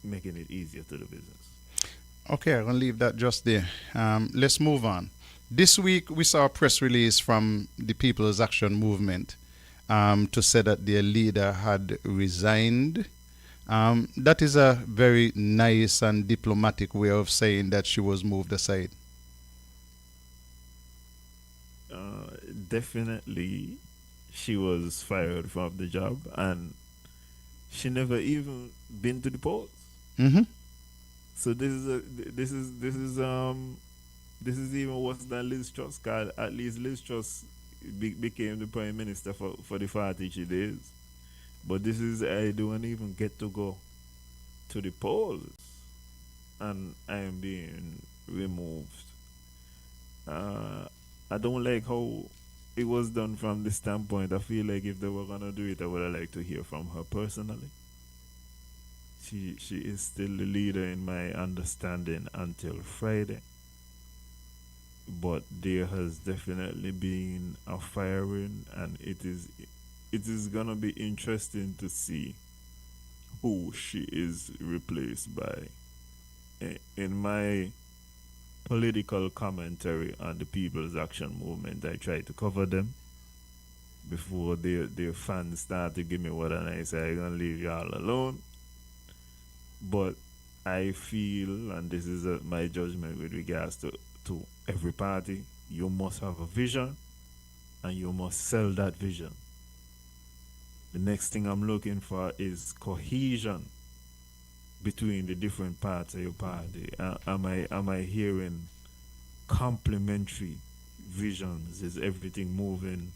making it easier to do business? Okay, I'm going to leave that just there. Let's move on. This week, we saw a press release from the People's Action Movement to say that their leader had resigned. That is a very nice and diplomatic way of saying that she was moved aside. Definitely, she was fired from the job, and she never even been to the polls. Mm-hmm. So this is even worse than Liz Truss. Cause at least Liz Truss became the prime minister for the 42 days. But this is, I don't even get to go to the polls, and I am being removed. I don't like how it was done from the standpoint. I feel like if they were gonna do it, I would have liked to hear from her personally. She is still the leader in my understanding until Friday. But there has definitely been a firing, and it is gonna be interesting to see who she is replaced by. In my political commentary on the People's Action Movement, I try to cover them before their fans start to give me what, and I say I'm gonna leave y'all alone. But I feel, and this is my judgment with regards to every party, you must have a vision and you must sell that vision. The next thing I'm looking for is cohesion between the different parts of your party. Am I hearing complementary visions? Is everything moving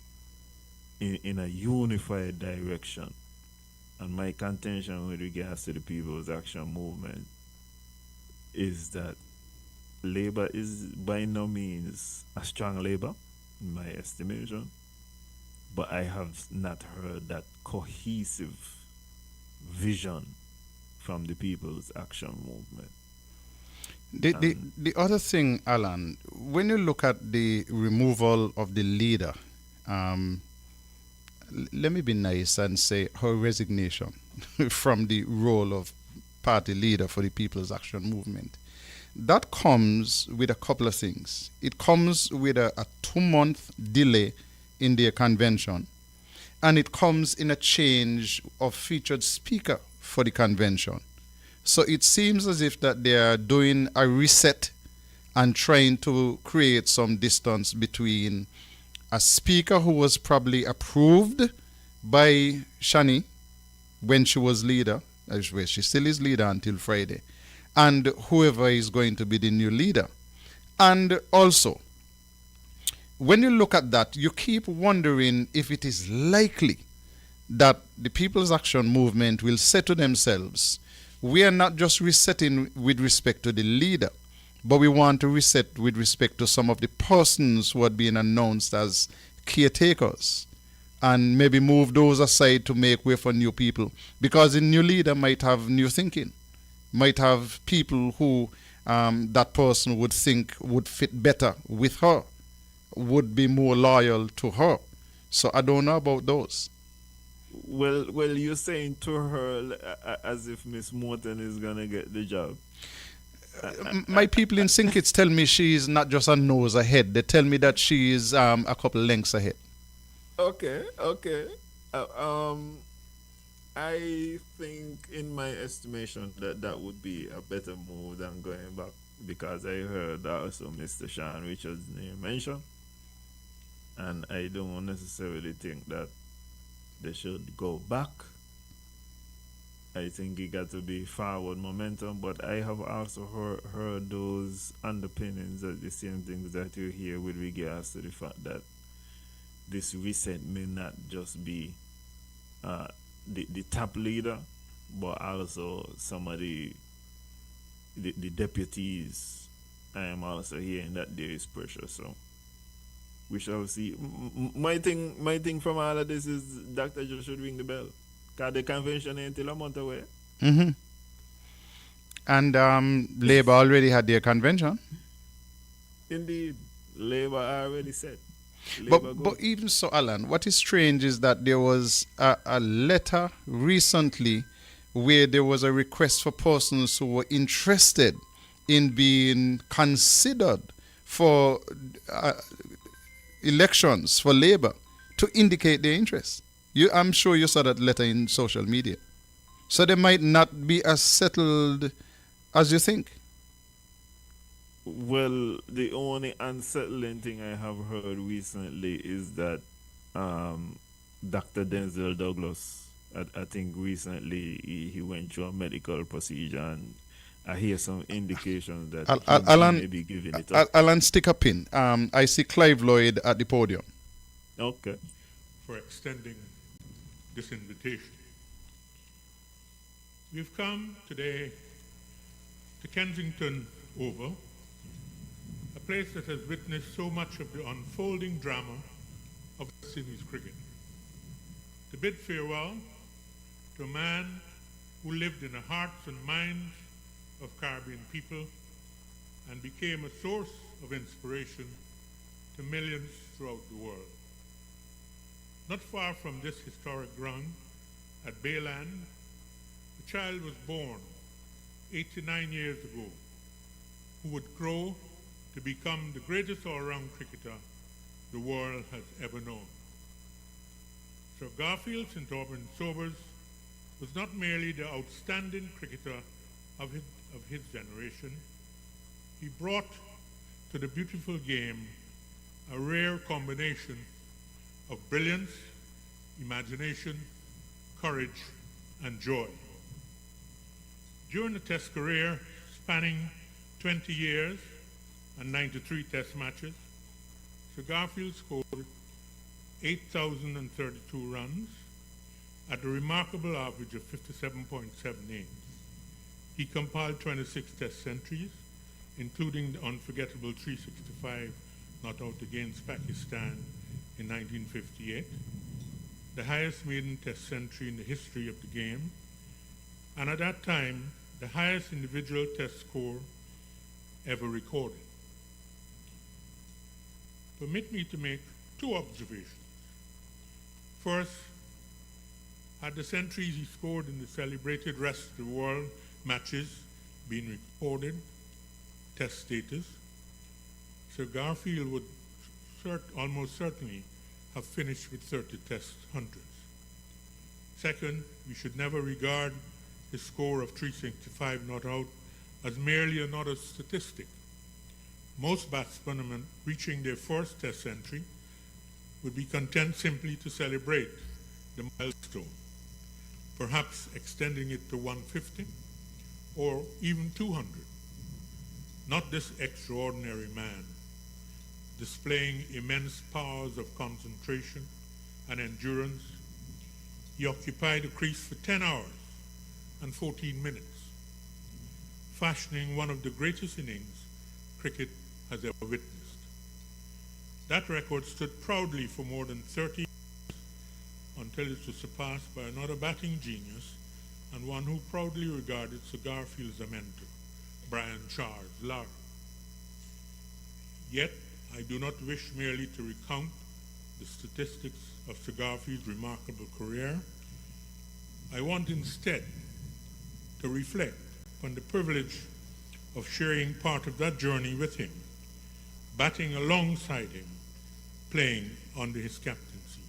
in a unified direction? And my contention with regards to the People's Action Movement is that Labour is by no means a strong Labour, in my estimation, but I have not heard that cohesive vision from the People's Action Movement. The other thing, Alan, when you look at the removal of the leader, let me be nice and say her resignation from the role of party leader for the People's Action Movement. That comes with a couple of things. It comes with a 2-month delay in their convention, and it comes in a change of featured speaker for the convention. So it seems as if that they are doing a reset and trying to create some distance between a speaker who was probably approved by Shani when she was leader, she still is leader until Friday, and whoever is going to be the new leader. And also, when you look at that, you keep wondering if it is likely that the People's Action Movement will say to themselves, we are not just resetting with respect to the leader, but we want to reset with respect to some of the persons who had been announced as caretakers, and maybe move those aside to make way for new people. Because the new leader might have new thinking, might have people who that person would think would fit better with her, would be more loyal to her. So I don't know about those. Well, you're saying to her as if Miss Morton is gonna get the job. My people in St. Kitts tell me she is not just a nose ahead. They tell me that she is a couple lengths ahead. Okay. I think, in my estimation, that would be a better move than going back, because I heard also Mr. Sean Richards' name mentioned, and I don't necessarily think that they should go back. I think it got to be forward momentum, but I have also heard those underpinnings, of the same things that you hear with regards to the fact that this reset may not just be the top leader, but also some of the deputies. I am also hearing that there is pressure, so we shall see. My thing from all of this is Dr. Joe should ring the bell, because the convention ain't till a month away. Mm-hmm. And Labour already had their convention. Indeed, Labour already said. But even so, Alan, what is strange is that there was a letter recently where there was a request for persons who were interested in being considered for elections for Labour to indicate their interest. I'm sure you saw that letter in social media. So they might not be as settled as you think. Well, the only unsettling thing I have heard recently is that Dr. Denzel Douglas, I think recently he went through a medical procedure, and I hear some indications that he may be giving it up. Alan, stick a pin. I see Clive Lloyd at the podium. Okay. For extending this invitation. We've come today to Kensington Oval, a place that has witnessed so much of the unfolding drama of the city's cricket, to bid farewell to a man who lived in the hearts and minds of Caribbean people and became a source of inspiration to millions throughout the world. Not far from this historic ground, at Bayland, a child was born 89 years ago who would grow to become the greatest all-round cricketer the world has ever known. Sir Garfield St. Auburn Sobers was not merely the outstanding cricketer of his generation. He brought to the beautiful game a rare combination of brilliance, imagination, courage, and joy. During a test career spanning 20 years and 93 test matches, Sir Garfield scored 8,032 runs at a remarkable average of 57.78. He compiled 26 test centuries, including the unforgettable 365 not out against Pakistan in 1958, the highest maiden test century in the history of the game, and at that time, the highest individual test score ever recorded. Permit me to make two observations. First, had the centuries he scored in the celebrated rest of the world matches been recorded, test status, Sir Garfield would almost certainly have finished with 30 test hundreds. Second, we should never regard his score of 365 not out as merely another statistic. Most batsmen reaching their first test century would be content simply to celebrate the milestone, perhaps extending it to 150 or even 200. Not this extraordinary man, displaying immense powers of concentration and endurance, he occupied the crease for 10 hours and 14 minutes, fashioning one of the greatest innings cricket has ever witnessed. That record stood proudly for more than 30 years until it was surpassed by another batting genius and one who proudly regarded Sir Garfield's a mentor, Brian Charles Lara. Yet, I do not wish merely to recount the statistics of Sir Garfield's remarkable career. I want instead to reflect on the privilege of sharing part of that journey with him, batting alongside him, playing under his captaincy.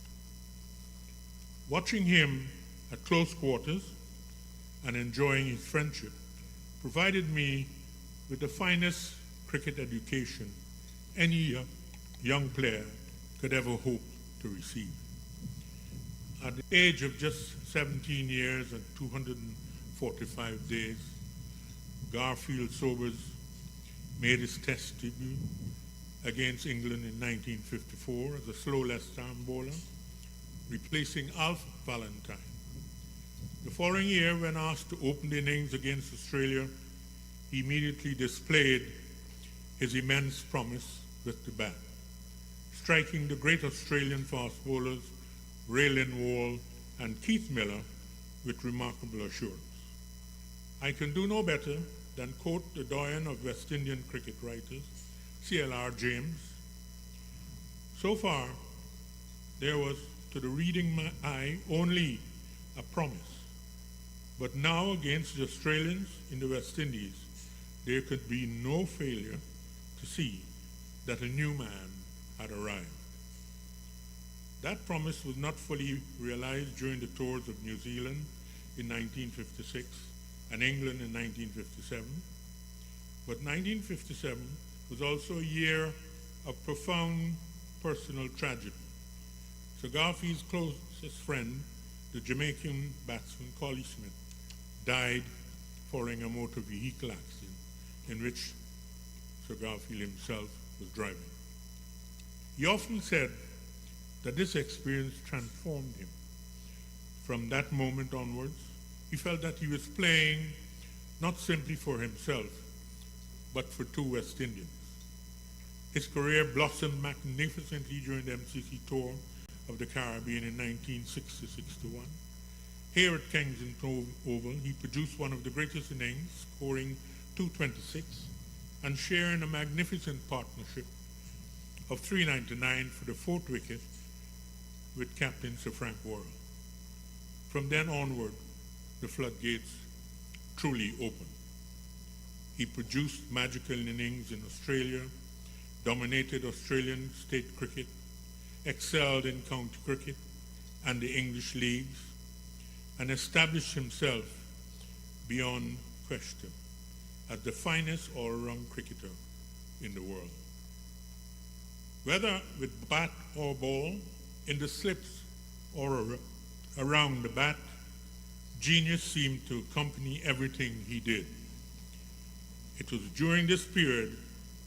Watching him at close quarters and enjoying his friendship provided me with the finest cricket education any young player could ever hope to receive. At the age of just 17 years and 245 days, Garfield Sobers made his test debut against England in 1954 as a slow left-arm bowler, replacing Alf Valentine. The following year, when asked to open the innings against Australia, he immediately displayed his immense promise with the bat, striking the great Australian fast bowlers Ray Lindwall and Keith Miller with remarkable assurance. I can do no better than quote the doyen of West Indian cricket writers, C.L.R. James. So far, there was, to the reading eye, only a promise. But now, against the Australians in the West Indies, there could be no failure to see that a new man had arrived. That promise was not fully realized during the tours of New Zealand in 1956 and England in 1957. But 1957 was also a year of profound personal tragedy. Sir Garfield's closest friend, the Jamaican batsman Collie Smith, died following a motor vehicle accident in which Sir Garfield himself was driving. He often said that this experience transformed him. From that moment onwards, he felt that he was playing not simply for himself, but for two West Indians. His career blossomed magnificently during the MCC tour of the Caribbean in 1960-61. Here at Kensington Oval, he produced one of the greatest innings, scoring 226 and sharing a magnificent partnership of 399 for the fourth wicket with captain Sir Frank Worrell. From then onward, the floodgates truly opened. He produced magical innings in Australia, dominated Australian state cricket, excelled in county cricket and the English leagues, and established himself beyond question as the finest all-round cricketer in the world. Whether with bat or ball, in the slips or around the bat, genius seemed to accompany everything he did. It was during this period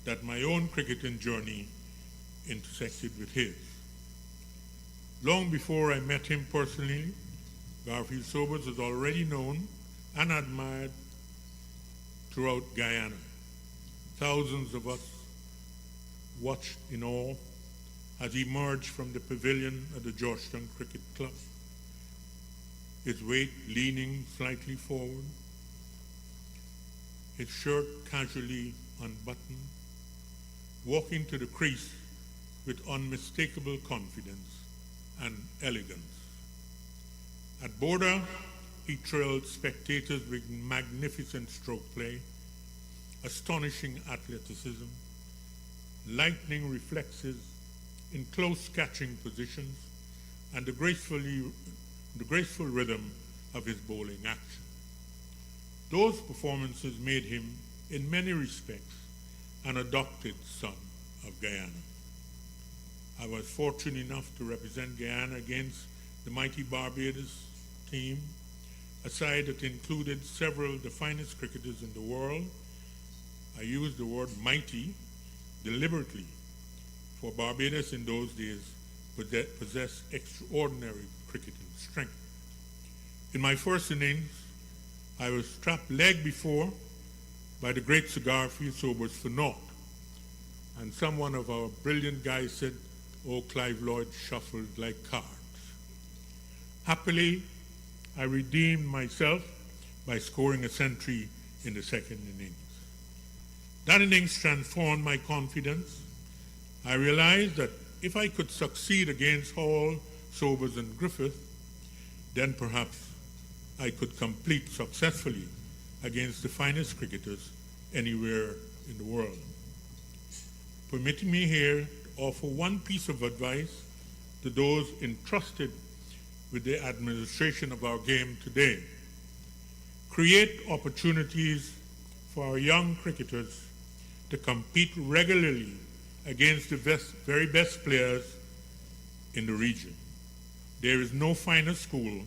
that my own cricketing journey intersected with his. Long before I met him personally, Garfield Sobers was already known and admired throughout Guyana. Thousands of us watched in awe as he emerged from the pavilion of the Georgetown Cricket Club, his weight leaning slightly forward, his shirt casually unbuttoned, walking to the crease with unmistakable confidence and elegance. At Border, he thrilled spectators with magnificent stroke play, astonishing athleticism, lightning reflexes in close catching positions, and the graceful rhythm of his bowling action. Those performances made him, in many respects, an adopted son of Guyana. I was fortunate enough to represent Guyana against the mighty Barbados team, a side that included several of the finest cricketers in the world. I use the word mighty deliberately for Barbados in those days possessed extraordinary cricketing strength. In my first innings, I was strapped leg before by the great cigar field sobers for naught. And someone of our brilliant guys said, "Oh, Clive Lloyd shuffled like cards." Happily, I redeemed myself by scoring a century in the second innings. That innings transformed my confidence. I realized that if I could succeed against Hall, Sobers, and Griffith, then perhaps I could compete successfully against the finest cricketers anywhere in the world. Permitting me here to offer one piece of advice to those entrusted with the administration of our game today. Create opportunities for our young cricketers to compete regularly against the very best players in the region. There is no finer school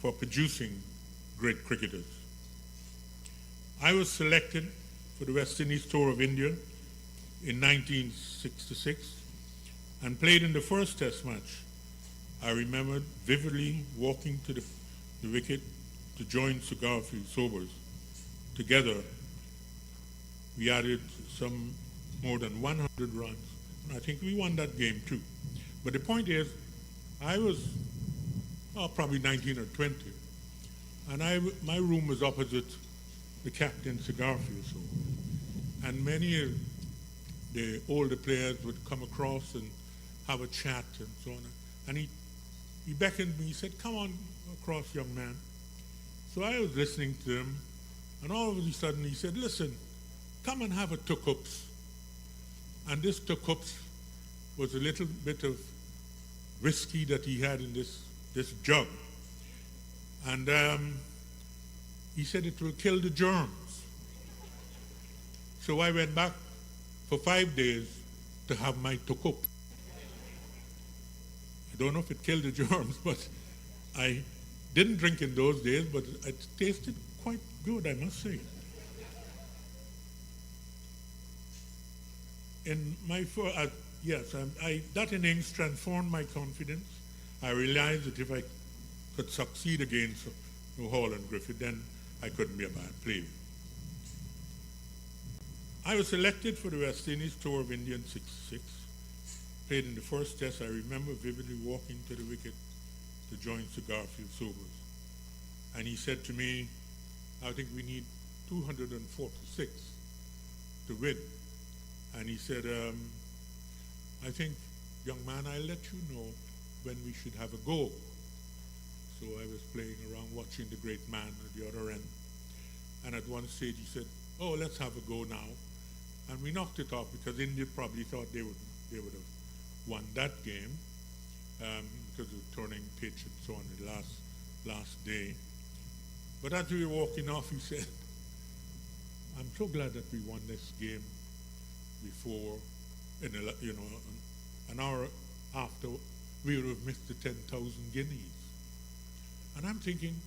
for producing great cricketers. I was selected for the West Indies Tour of India in 1966 and played in the first test match. I remember vividly walking to the wicket to join Cigarfield Sobers. Together, we added some more than 100 runs. And I think we won that game too. But the point is, I was probably 19 or 20, and my room was opposite the captain Cigarfield Sobers. And many of the older players would come across and have a chat and so on. And he beckoned me, he said, "Come on across, young man." So I was listening to him, and all of a sudden he said, "Listen, come and have a tukups." And this tukups was a little bit of whiskey that he had in this jug. And he said it will kill the germs. So I went back for 5 days to have my tukup. I don't know if it killed the germs, but I didn't drink in those days, but it tasted quite good, I must say. In my that innings transformed my confidence. I realized that if I could succeed against Hall and Griffith, then I couldn't be a bad player. I was selected for the West Indies Tour of India in 66. Played in the first test. I remember vividly walking to the wicket to join Cigarfield Sobers. And he said to me, "I think we need 246 to win." And he said, "I think, young man, I'll let you know when we should have a go." So I was playing around watching the great man at the other end. And at one stage he said, "Oh, let's have a go now." And we knocked it off because India probably thought they would have won that game because of the turning pitch and so on the last day. But as we were walking off, he said, "I'm so glad that we won this game before, an hour after, we would have missed the 10,000 guineas." And I'm thinking,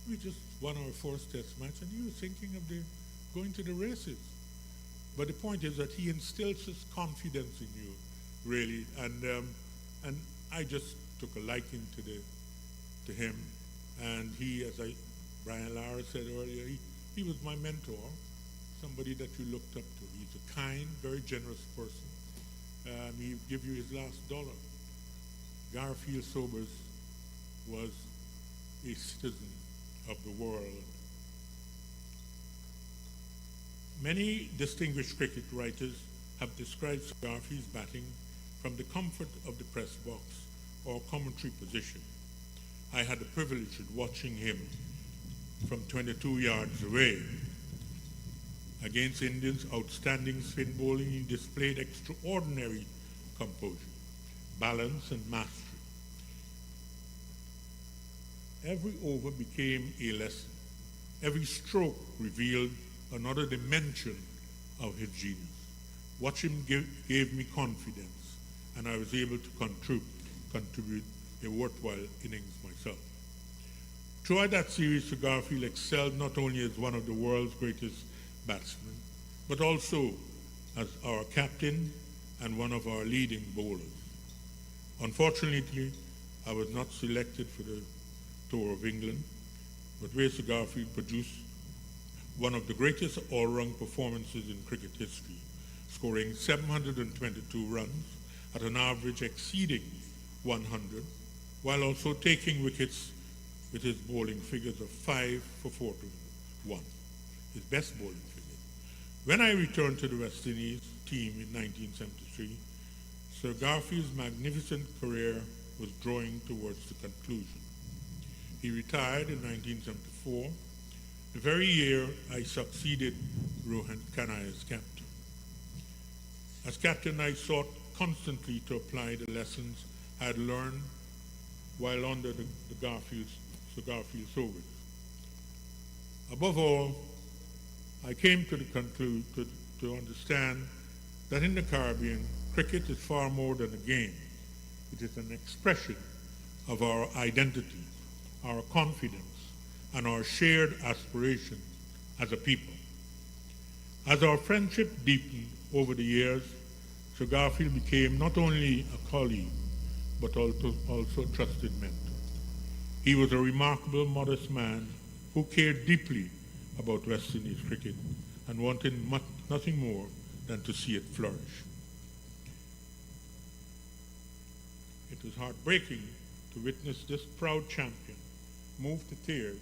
we just won our first test match, and he was thinking of going to the races. But the point is that he instills his confidence in you, really, and I just took a liking to him, and he, as Brian Lara said earlier, he was my mentor, somebody that you looked up to. He's a kind, very generous person. He'd give you his last dollar. Garfield Sobers was a citizen of the world. Many distinguished cricket writers have described Garfield's batting from the comfort of the press box or commentary position. I had the privilege of watching him from 22 yards away. Against Indians' outstanding spin bowling, he displayed extraordinary composure, balance, and mastery. Every over became a lesson. Every stroke revealed another dimension of his genius. Watching gave me confidence, and I was able to contribute a worthwhile innings myself. Throughout that series, Garfield excelled not only as one of the world's greatest batsmen, but also as our captain and one of our leading bowlers. Unfortunately, I was not selected for the Tour of England, but Ray Sir Garfield produced one of the greatest all-round performances in cricket history, scoring 722 runs at an average exceeding 100, while also taking wickets with his bowling figures of 5 for 4 to 1, his best bowling figures. When I returned to the West Indies team in 1973, Sir Garfield's magnificent career was drawing towards the conclusion. He retired in 1974, the very year I succeeded Rohan Kanai as captain. As captain, I sought constantly to apply the lessons I had learned while under the Sir Garfield Sobers. Above all, I came to the conclusion to understand that in the Caribbean, cricket is far more than a game. It is an expression of our identity, our confidence, and our shared aspirations as a people. As our friendship deepened over the years, Sir Garfield became not only a colleague, but also a trusted mentor. He was a remarkable, modest man who cared deeply about West Indies cricket and wanted nothing more than to see it flourish. It was heartbreaking to witness this proud champion move to tears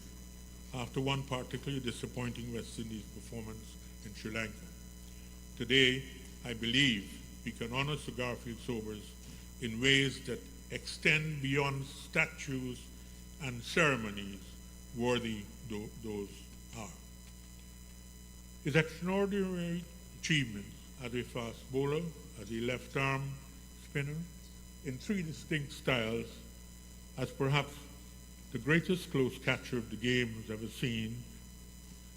after one particularly disappointing West Indies performance in Sri Lanka. Today, I believe we can honor Sir Garfield Sobers in ways that extend beyond statues and ceremonies worthy those are. His extraordinary achievements as a fast bowler, as a left-arm spinner, in 3 distinct styles, as perhaps the greatest close catcher of the game has ever seen,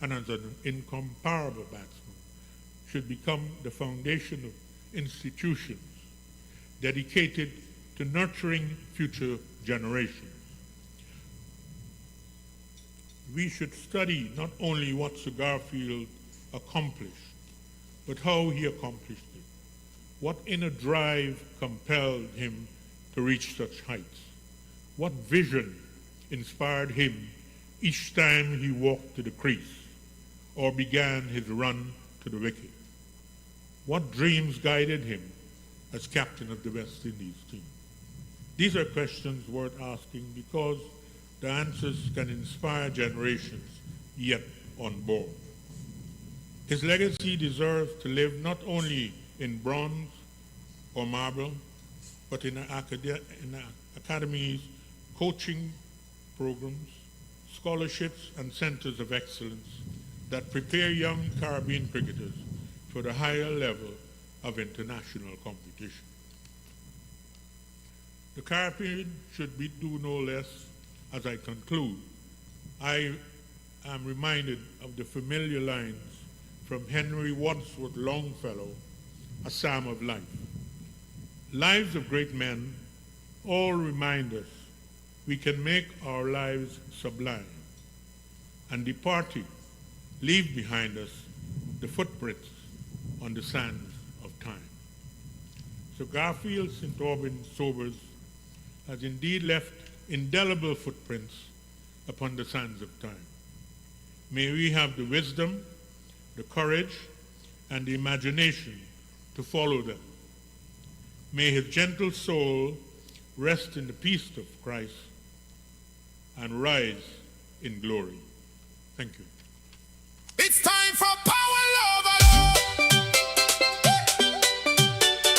and as an incomparable batsman, should become the foundation of institutions dedicated to nurturing future generations. We should study not only what Sir Garfield accomplished, but how he accomplished it. What inner drive compelled him to reach such heights? What vision inspired him each time he walked to the crease or began his run to the wicket? What dreams guided him as captain of the West Indies team? These are questions worth asking because the answers can inspire generations yet unborn. His legacy deserves to live not only in bronze or marble, but in academies, coaching programs, scholarships, and centers of excellence that prepare young Caribbean cricketers for the higher level of international competition. The Caribbean should do no less. As I conclude, I am reminded of the familiar lines from Henry Wadsworth Longfellow, A Psalm of Life. Lives of great men all remind us we can make our lives sublime, and departing, leave behind us the footprints on the sands of time. So Garfield St. Aubyn Sobers has indeed left indelible footprints upon the sands of time. May we have the wisdom, the courage, and the imagination to follow them. May his gentle soul rest in the peace of Christ and rise in glory. Thank you. It's time for Power Overload.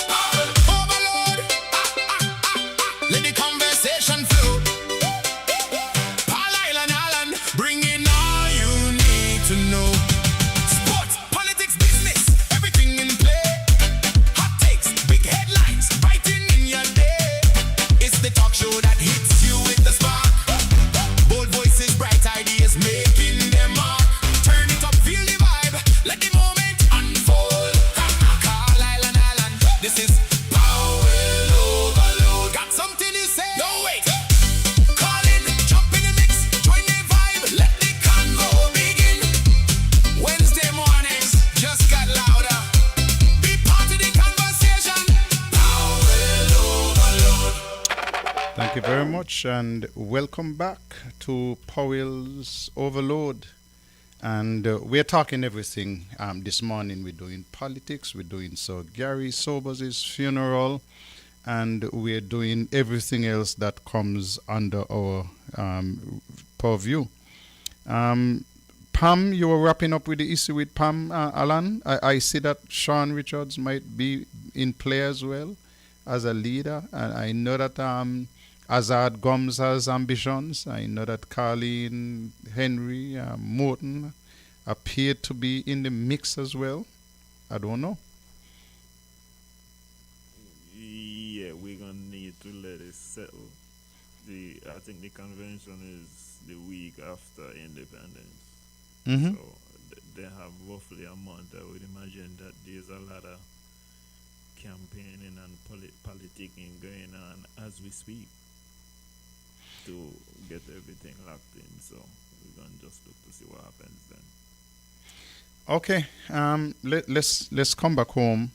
Power Overload. Let the conversation flow. Paul Island, bringing all you need to know. Sports, politics, business, everything in play. Hot takes, big headlines, biting in your day. It's the talk show that hits you with the spark. Bold voices, bright ideas, making them mark. Turn it up, feel the vibe, let the moment unfold. Carl Island, this is Power Overload. Got something to say? No wait. Call in, jump in the mix, join the vibe, let the convo begin. you very much, and welcome back to Powell's Overload. And we're talking everything this morning. We're doing politics, we're doing Sir Gary Sobers' funeral, and we're doing everything else that comes under our purview. Pam, you were wrapping up with the issue with Pam, Alan. I see that Sean Richards might be in play as well as a leader, and I know that Azad Gomes has ambitions. I know that Carleen Henry, Morton appear to be in the mix as well. I don't know. Yeah, we're gonna need to let it settle. I think the convention is the week after independence. Mm-hmm. So they have roughly a month. I would imagine that there's a lot of campaigning and politicking going on as we speak to get everything locked in. So we're gonna just look to see what happens then. Okay, let's come back home.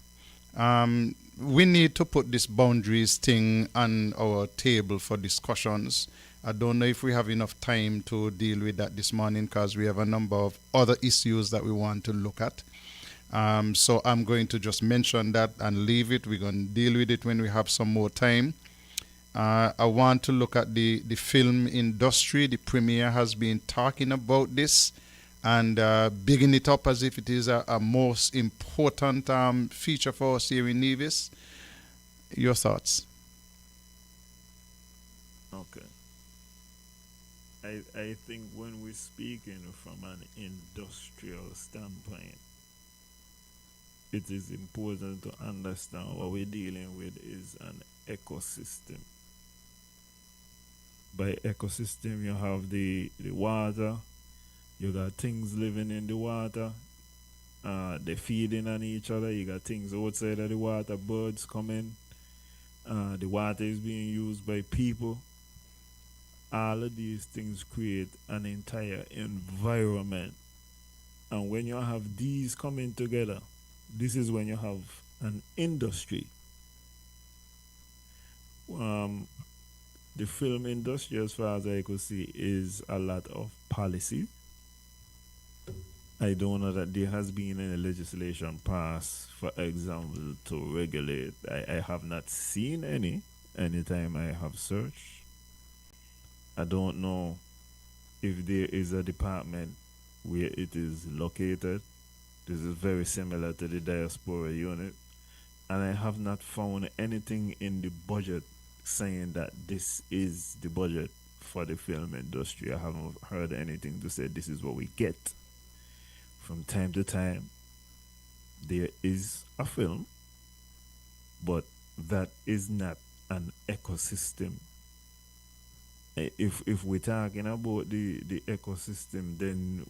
We need to put this boundaries thing on our table for discussions. I don't know if we have enough time to deal with that this morning because we have a number of other issues that we want to look at. So I'm going to just mention that and leave it. We're going to deal with it when we have some more time. I want to look at the film industry. The premier has been talking about this and bigging it up as if it is a most important feature for us here in Nevis. Your thoughts? Okay. I think when we're speaking from an industrial standpoint, it is important to understand what we're dealing with is an ecosystem. By ecosystem, you have the water, you got things living in the water, they feeding on each other, you got things outside of the water, birds coming, the water is being used by people. All of these things create an entire environment. And when you have these coming together, this is when you have an industry. The film industry, as far as I could see, is a lot of policy. I don't know that there has been any legislation passed, for example, to regulate. I have not seen any anytime I have searched. I don't know if there is a department where it is located. This is very similar to the diaspora unit. And I have not found anything in the budget saying that this is the budget for the film industry. I haven't heard anything to say this is what we get. From time to time, there is a film, but that is not an ecosystem. If we're talking about the ecosystem, then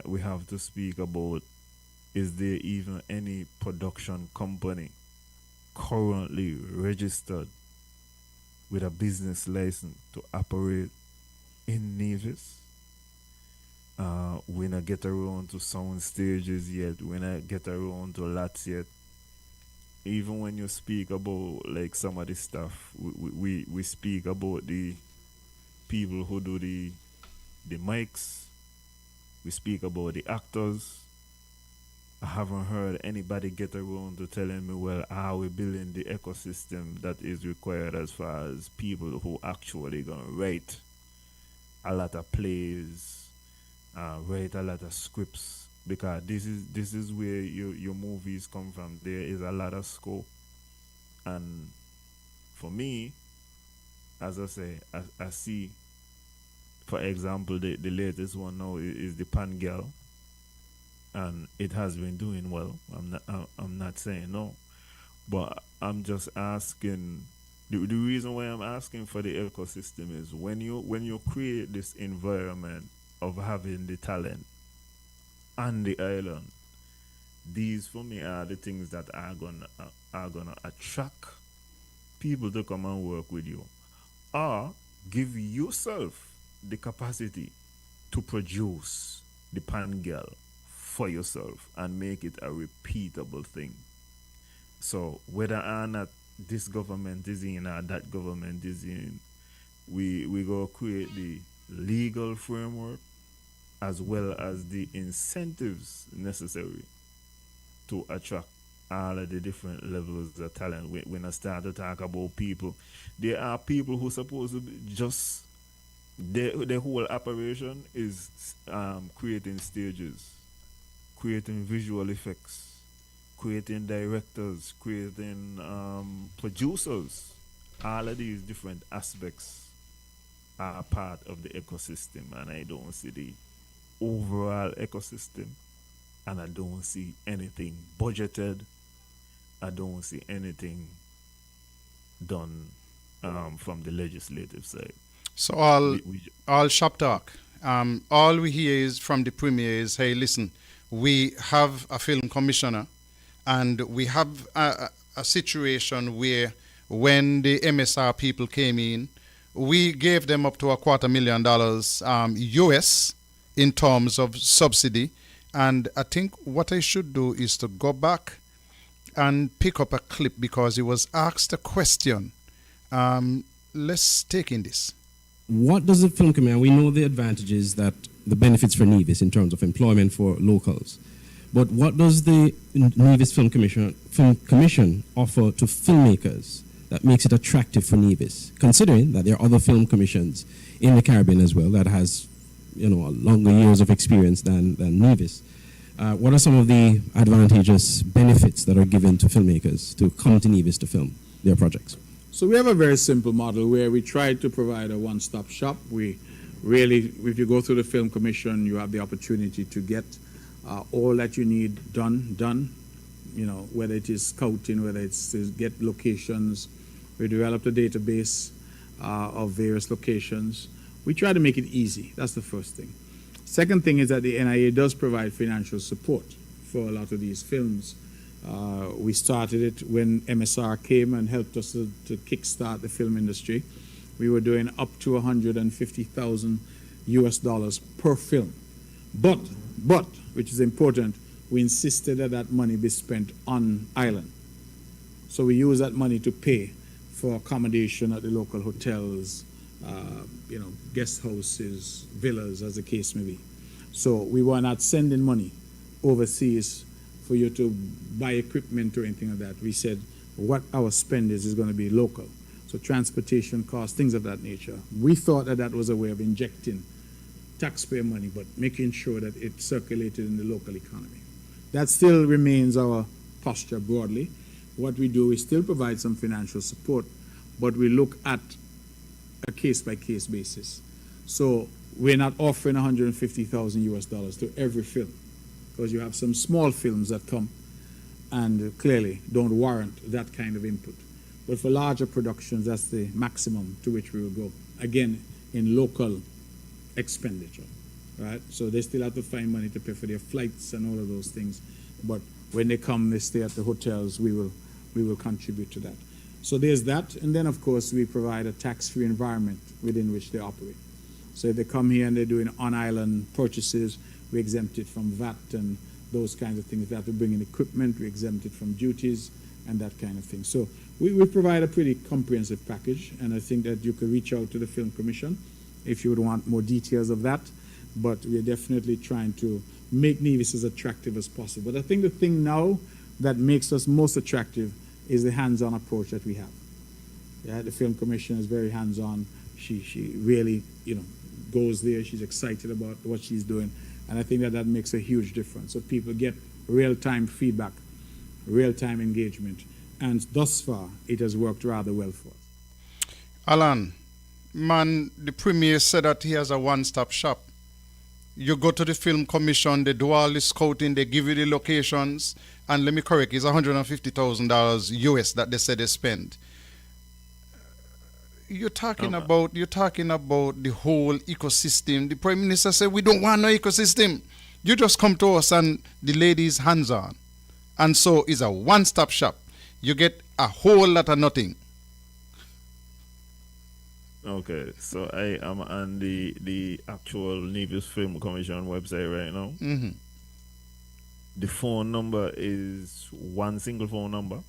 we have to speak about, is there even any production company currently registered with a business license to operate in Nevis? We not get around to sound stages yet. We not get around to lots yet. Even when you speak about like some of the stuff, we speak about the people who do the mics. We speak about the actors. I haven't heard anybody get around to telling me, well, how we building the ecosystem that is required as far as people who actually gonna write a lot of plays, write a lot of scripts, because this is where your movies come from. There is a lot of scope, and for me, as I say, I see, for example, the latest one now is the Pan Girl, and it has been doing well. I'm not saying no, but I'm just asking. The reason why I'm asking for the ecosystem is when you create this environment of having the talent on the island, these for me are the things that are gonna attract people to come and work with you, or give yourself the capacity to produce the Pan Girl for yourself and make it a repeatable thing. So whether or not this government is in or that government is in, we go create the legal framework as well as the incentives necessary to attract all of the different levels of talent. When I start to talk about people, there are people who supposed to be just the whole operation is creating stages, creating visual effects, creating directors, creating producers. All of these different aspects are part of the ecosystem, and I don't see the overall ecosystem, and I don't see anything budgeted. I don't see anything done from the legislative side. So We all shop talk. All we hear is from the premier is, hey, listen, we have a film commissioner, and we have a situation where when the MSR people came in, we gave them up to $250,000 US in terms of subsidy. And I think what I should do is to go back and pick up a clip because he was asked a question. Let's take in this. What does the film commission? We know the advantages that the benefits for Nevis in terms of employment for locals, but what does the Nevis Film Commission offer to filmmakers that makes it attractive for Nevis? Considering that there are other film commissions in the Caribbean as well that has, longer years of experience than Nevis. What are some of the advantageous benefits that are given to filmmakers to come to Nevis to film their projects? So we have a very simple model where we try to provide a one-stop shop. We really, if you go through the Film Commission, you have the opportunity to get all that you need done, whether it is scouting, whether it's to get locations. We developed a database of various locations. We try to make it easy. That's the first thing. Second thing is that the NIA does provide financial support for a lot of these films. We started it when MSR came and helped us to kickstart the film industry. We were doing up to $150,000 US per film. But, which is important, we insisted that that money be spent on island. So we use that money to pay for accommodation at the local hotels, guest houses, villas, as the case may be. So we were not sending money overseas for you to buy equipment or anything like that. We said what our spend is going to be local. So transportation costs, things of that nature. We thought that that was a way of injecting taxpayer money, but making sure that it circulated in the local economy. That still remains our posture broadly. What we do is still provide some financial support, but we look at a case-by-case basis. So we're not offering $150,000 US to every film, because you have some small films that come and clearly don't warrant that kind of input. But for larger productions, that's the maximum to which we will go. Again, in local expenditure, right? So they still have to find money to pay for their flights and all of those things. But when they come, they stay at the hotels, we will contribute to that. So there's that, and then of course we provide a tax-free environment within which they operate. So if they come here and they're doing on-island purchases, we exempt it from VAT and those kinds of things. If they have to bring in equipment, we exempt it from duties and that kind of thing. So we provide a pretty comprehensive package, and I think that you could reach out to the Film Commission if you would want more details of that. But we're definitely trying to make Nevis as attractive as possible. But I think the thing now that makes us most attractive is the hands-on approach that we have. Yeah, the Film Commission is very hands-on. She really, goes there. She's excited about what she's doing. And I think that makes a huge difference. So people get real-time feedback, real-time engagement. And thus far, it has worked rather well for us. Alan, man, the premier said that he has a one-stop shop. You go to the Film Commission, they do all the scouting, they give you the locations, and let me correct, it's $150,000 US that they said they spend. You're talking about the whole ecosystem. The Prime Minister said we don't want no ecosystem. You just come to us and the ladies hands on. And so it's a one-stop shop. You get a whole lot of nothing. Okay, so I am on the actual Nevis Film Commission website right now. Mm-hmm. The phone number is one single phone number.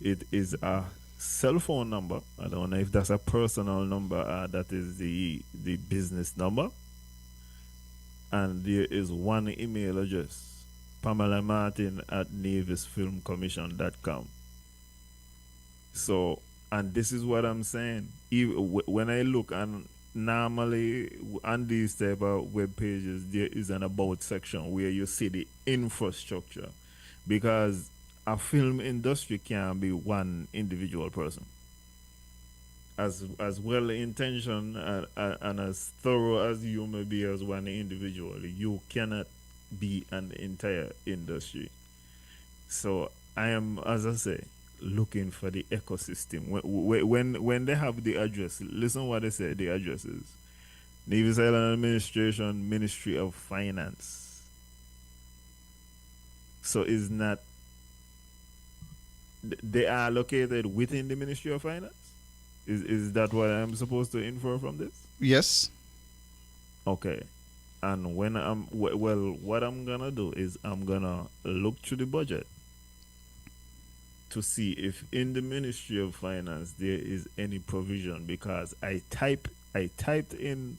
It is a cell phone number. I don't know if that's a personal number. That is the business number. And there is one email address, Pamela Martin at nevisfilmcommission.com. So, and this is what I'm saying. When I look, and normally on these type of web pages, there is an about section where you see the infrastructure, because a film industry can be one individual person. As well intentioned and as thorough as you may be as one individual, you cannot be an entire industry. So I am, as I say, looking for the ecosystem. When they have the address, listen what they say. The address is Nevis Island Administration, Ministry of Finance. So is not, they are located within the Ministry of Finance? Is that what I'm supposed to infer from this? Yes. Okay. And when what I'm gonna do is I'm gonna look through the budget to see if in the Ministry of Finance there is any provision, because I typed in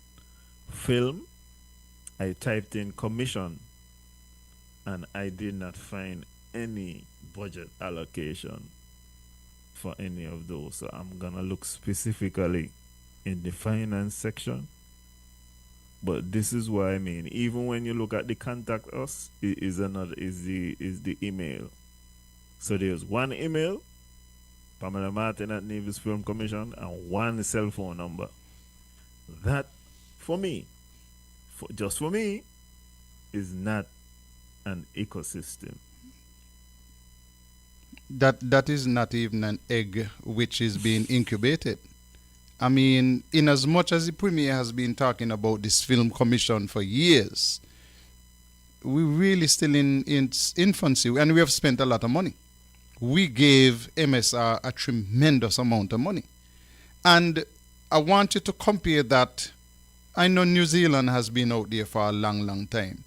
film, I typed in commission, and I did not find any budget allocation for any of those. So I'm gonna look specifically in the finance section. But this is what I mean. Even when you look at the contact us, it is the email. So there's one email, Pamela Martin at Nevis Film Commission, and one cell phone number. That, for me, just for me, is not an ecosystem. That is not even an egg which is being incubated. I mean, in as much as the Premier has been talking about this film commission for years, we're really still in its infancy, and we have spent a lot of money. We gave MSR a tremendous amount of money. And I want you to compare that. I know New Zealand has been out there for a long, long time,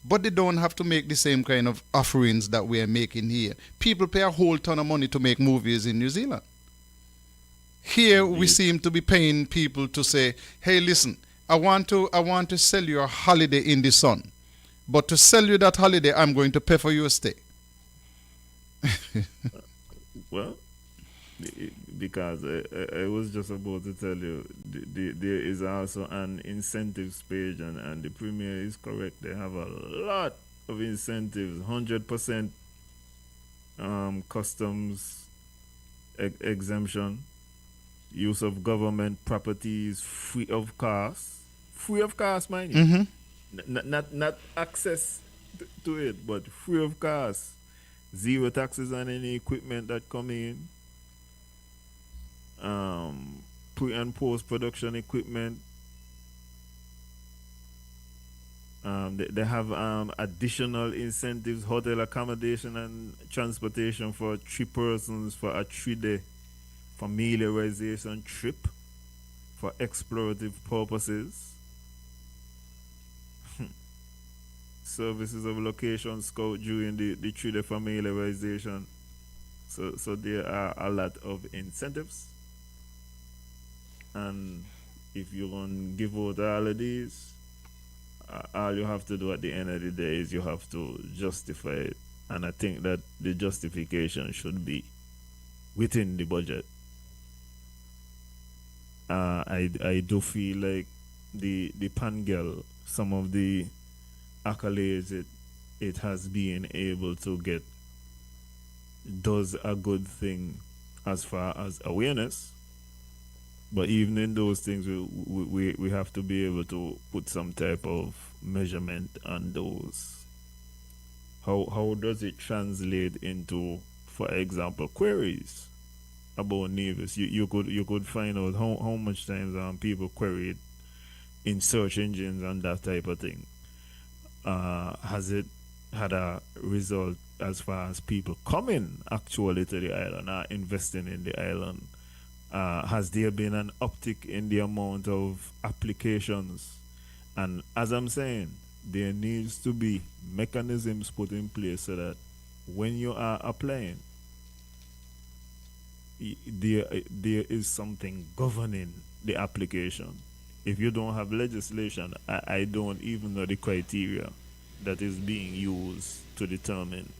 but they don't have to make the same kind of offerings that we are making here. People pay a whole ton of money to make movies in New Zealand. Here we seem to be paying people to say, hey, listen, I want to sell you a holiday in the sun, but to sell you that holiday, I'm going to pay for your stay. Well, because I was just about to tell you, there is also an incentives page, and the Premier is correct. They have a lot of incentives, 100% customs exemption, use of government properties free of cost, mind you. Mm-hmm. Not access to it, but free of cost. Zero taxes on any equipment that come in. Pre and post production equipment. They have additional incentives, hotel accommodation and transportation for 3 persons for a 3-day familiarization trip for explorative purposes. Services of location scout during the 3-day familiarization. So there are a lot of incentives. And if you want to give out all of these, all you have to do at the end of the day is you have to justify it. And I think that the justification should be within the budget. I do feel like the Pangel, some of the accolades it has been able to get, does a good thing as far as awareness. But even in those things, we have to be able to put some type of measurement on those. How does it translate into, for example, queries about Nevis? You could find out how much times people queried in search engines and that type of thing. Has it had a result as far as people coming actually to the island or investing in the island? Has there been an uptick in the amount of applications? And as I'm saying, there needs to be mechanisms put in place so that when you are applying, there is something governing the application. If you don't have legislation, I don't even know the criteria that is being used to determine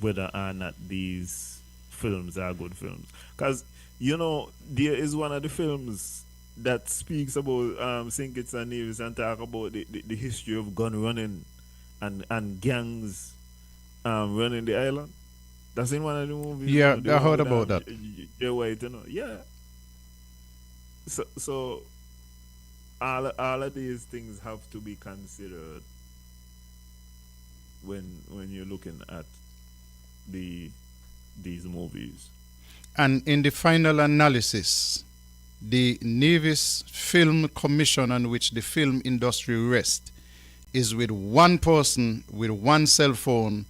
whether or not these films are good films. Because, there is one of the films that speaks about St. Kitts and Nevis and talk about the history of gun running and gangs running the island. That's in one of the movies. Yeah, I heard about that. Jay White, yeah. So all of these things have to be considered when you're looking at these movies. And in the final analysis, the Nevis Film Commission on which the film industry rests is with one person with one cell phone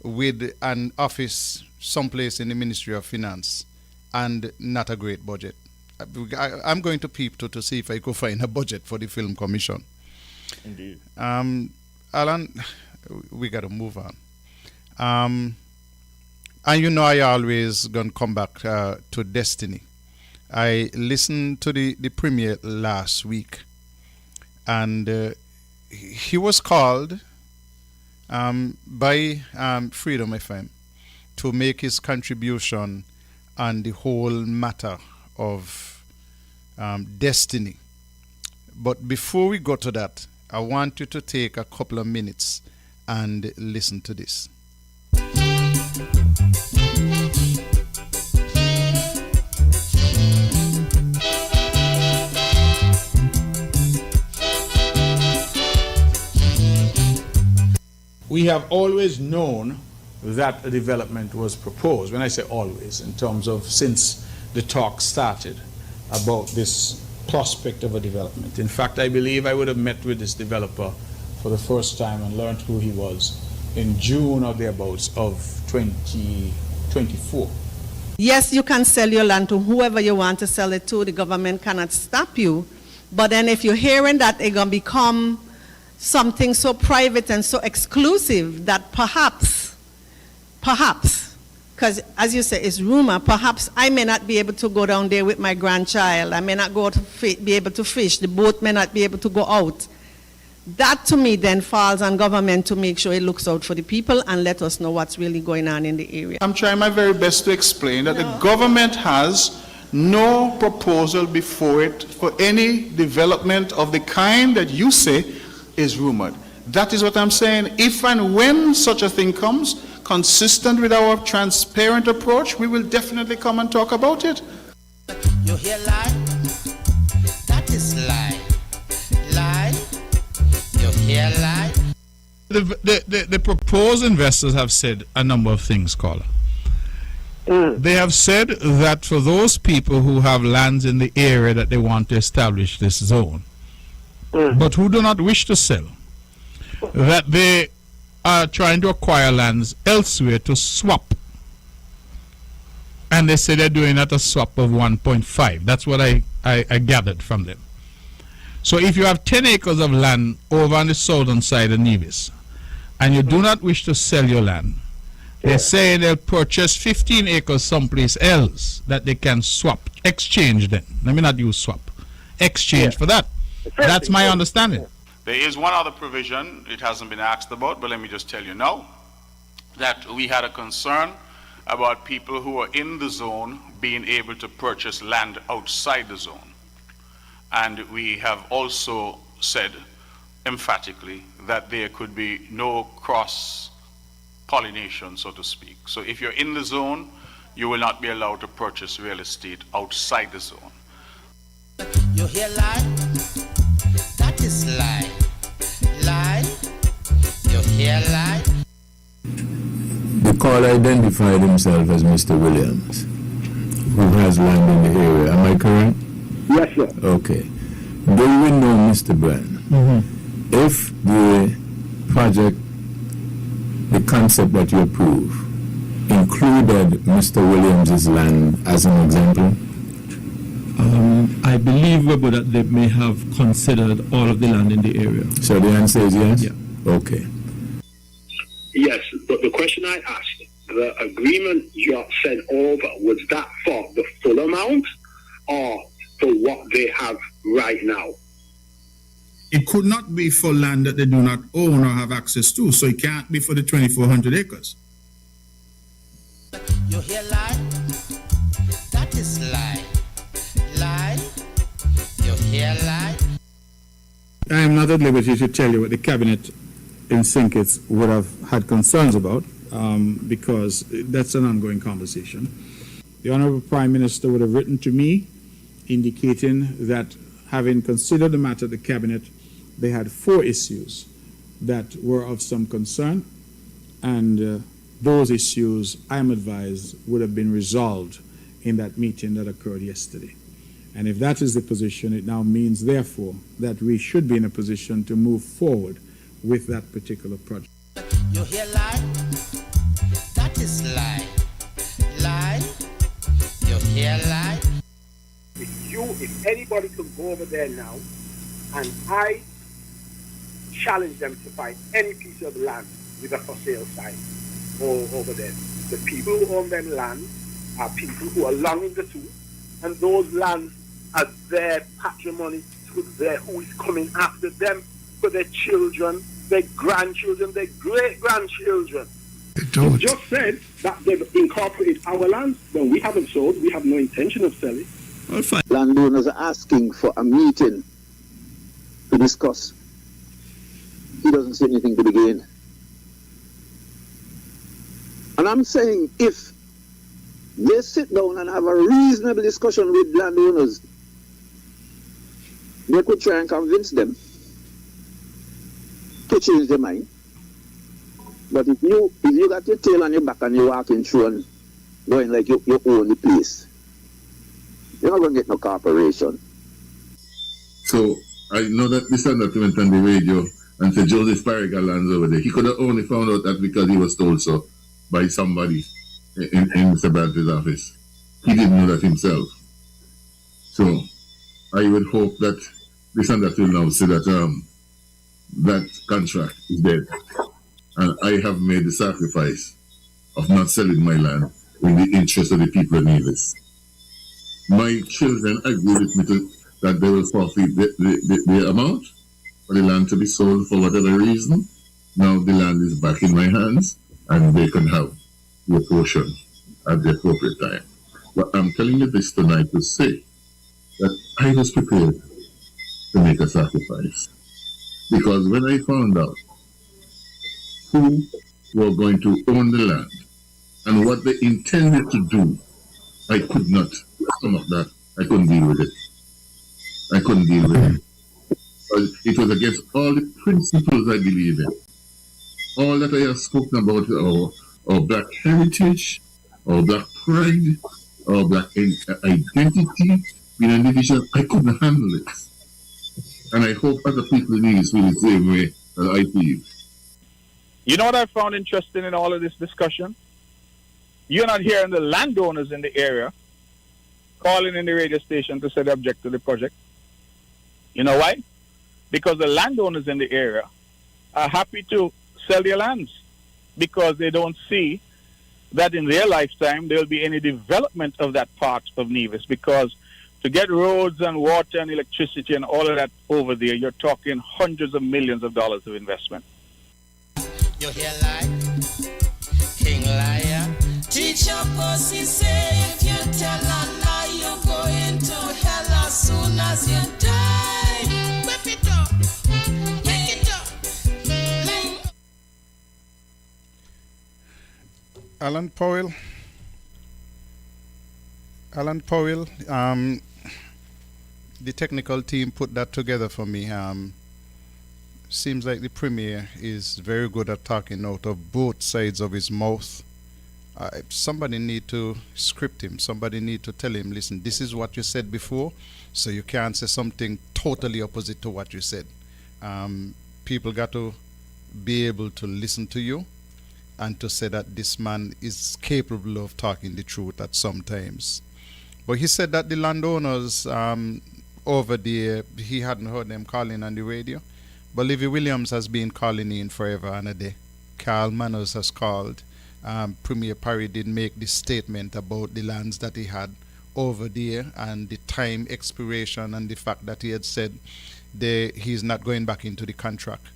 with an office someplace in the Ministry of Finance and not a great budget. I'm going to peep to see if I could find a budget for the Film Commission. Indeed. Alan, we got to move on. And I always going to come back to Destiny. I listened to the premiere last week, and he was called by Freedom FM to make his contribution on the whole matter of Destiny. But before we go to that, I want you to take a couple of minutes and listen to this. We have always known that a development was proposed. When I say always, in terms of since the talk started about this prospect of a development. In fact, I believe I would have met with this developer for the first time and learned who he was in June or thereabouts of 2024. Yes, you can sell your land to whoever you want to sell it to. The government cannot stop you. But then if you're hearing that it's going to become something so private and so exclusive that perhaps, because as you say, it's rumor, perhaps I may not be able to go down there with my grandchild. I may not be able to fish. The boat may not be able to go out. That to me then falls on government to make sure it looks out for the people and let us know what's really going on in the area. I'm trying my very best to explain that the government has no proposal before it for any development of the kind that you say is rumored. That is what I'm saying. If and when such a thing comes, consistent with our transparent approach, we will definitely come and talk about it. You hear lie? That is lie. Lie? You hear lie? The proposed investors have said a number of things, caller. They have said that for those people who have lands in the area that they want to establish this zone, but who do not wish to sell, that they are trying to acquire lands elsewhere to swap. And they say they're doing at a swap of 1.5. That's what I gathered from them. So if you have 10 acres of land over on the southern side of Nevis, and you do not wish to sell your land, they're saying they'll purchase 15 acres someplace else that they can swap, exchange then. Let me not use swap. Exchange for that. That's my understanding. There is one other provision, it hasn't been asked about, but let me just tell you now, that we had a concern about people who are in the zone being able to purchase land outside the zone. And we have also said emphatically that there could be no cross-pollination, so to speak. So if you're in the zone, you will not be allowed to purchase real estate outside the zone. You hear lie? That is lie. Lie? You hear lie? The caller identified himself as Mr. Williams, who has land in the area. Am I correct? Yes, sir. Okay. Do we know, Mr. Brand, if the project, the concept that you approve, included Mr. Williams' land as an example? I believe, Weber, that they may have considered all of the land in the area. So the answer is yes? Yeah. Okay. Yes, but the question I asked, the agreement you sent over, was that for the full amount or for what they have right now? It could not be for land that they do not own or have access to, so it can't be for the 2,400 acres. You hear lie? That is lie. Lie? You hear lie? I am not at liberty to tell you what the cabinet in St. Kitts would have had concerns about, because that's an ongoing conversation. The Honorable Prime Minister would have written to me indicating that, having considered the matter at the cabinet, they had 4 issues that were of some concern, and those issues, I am advised, would have been resolved in that meeting that occurred yesterday. And if that is the position, it now means, therefore, that we should be in a position to move forward with that particular project. You hear lie? That is lie. Lie? You hear lie? If anybody could go over there now, and I challenge them to find any piece of land with a for sale sign over there. The people who own them land are people who are long in the tooth, and those lands are their patrimony to their who is coming after them, for their children, their grandchildren, their great-grandchildren. You just said that they've incorporated our land. Well, we haven't sold. We have no intention of selling. Landowners are asking for a meeting to discuss. He doesn't say anything to begin. And I'm saying, if they sit down and have a reasonable discussion with landowners, they could try and convince them to change their mind. But if you got your tail on your back and you're walking through and going like you own the place, you're not going to get no corporation. So I know that this and that went on the radio and said Joseph Parriga lands over there. He could have only found out that because he was told so by somebody in Mr. Bradley's office. He didn't know that himself. So I would hope that this and that will now say that that contract is dead. And I have made the sacrifice of not selling my land in the interest of the people of Nevis. My children agree with me that they will forfeit the amount for the land to be sold for whatever reason. Now the land is back in my hands and they can have their portion at the appropriate time. But I'm telling you this tonight to say that I was prepared to make a sacrifice. Because when I found out who were going to own the land and what they intended to do, I could not stomach that. I couldn't deal with it. I couldn't deal with it. Because it was against all the principles I believe in. All that I have spoken about, our black heritage, our black pride, our black identity, being an individual, I couldn't handle it. And I hope other people in this feel the same way that I feel. You know what I found interesting in all of this discussion? You're not hearing the landowners in the area calling in the radio station to say they object to the project. You know why? Because the landowners in the area are happy to sell their lands because they don't see that in their lifetime there will be any development of that part of Nevis, because to get roads and water and electricity and all of that over there, you're talking hundreds of millions of dollars of investment. You hear lie? King liar. Teacher pussy say if you tell a lie, you're going to hell as soon as you die. Whip it up. Pick it up. Alan Powell, the technical team put that together for me. Seems like the Premier is very good at talking out of both sides of his mouth. Somebody need to script him. Somebody need to tell him, listen, this is what you said before, so you can't say something totally opposite to what you said. People got to be able to listen to you and to say that this man is capable of talking the truth at some times. But he said that the landowners over there, he hadn't heard them calling on the radio. But Livy Williams has been calling in forever and a day. Carl Manners has called Premier Parry did make this statement about the lands that he had over there and the time expiration and the fact that he had said he's not going back into the contract.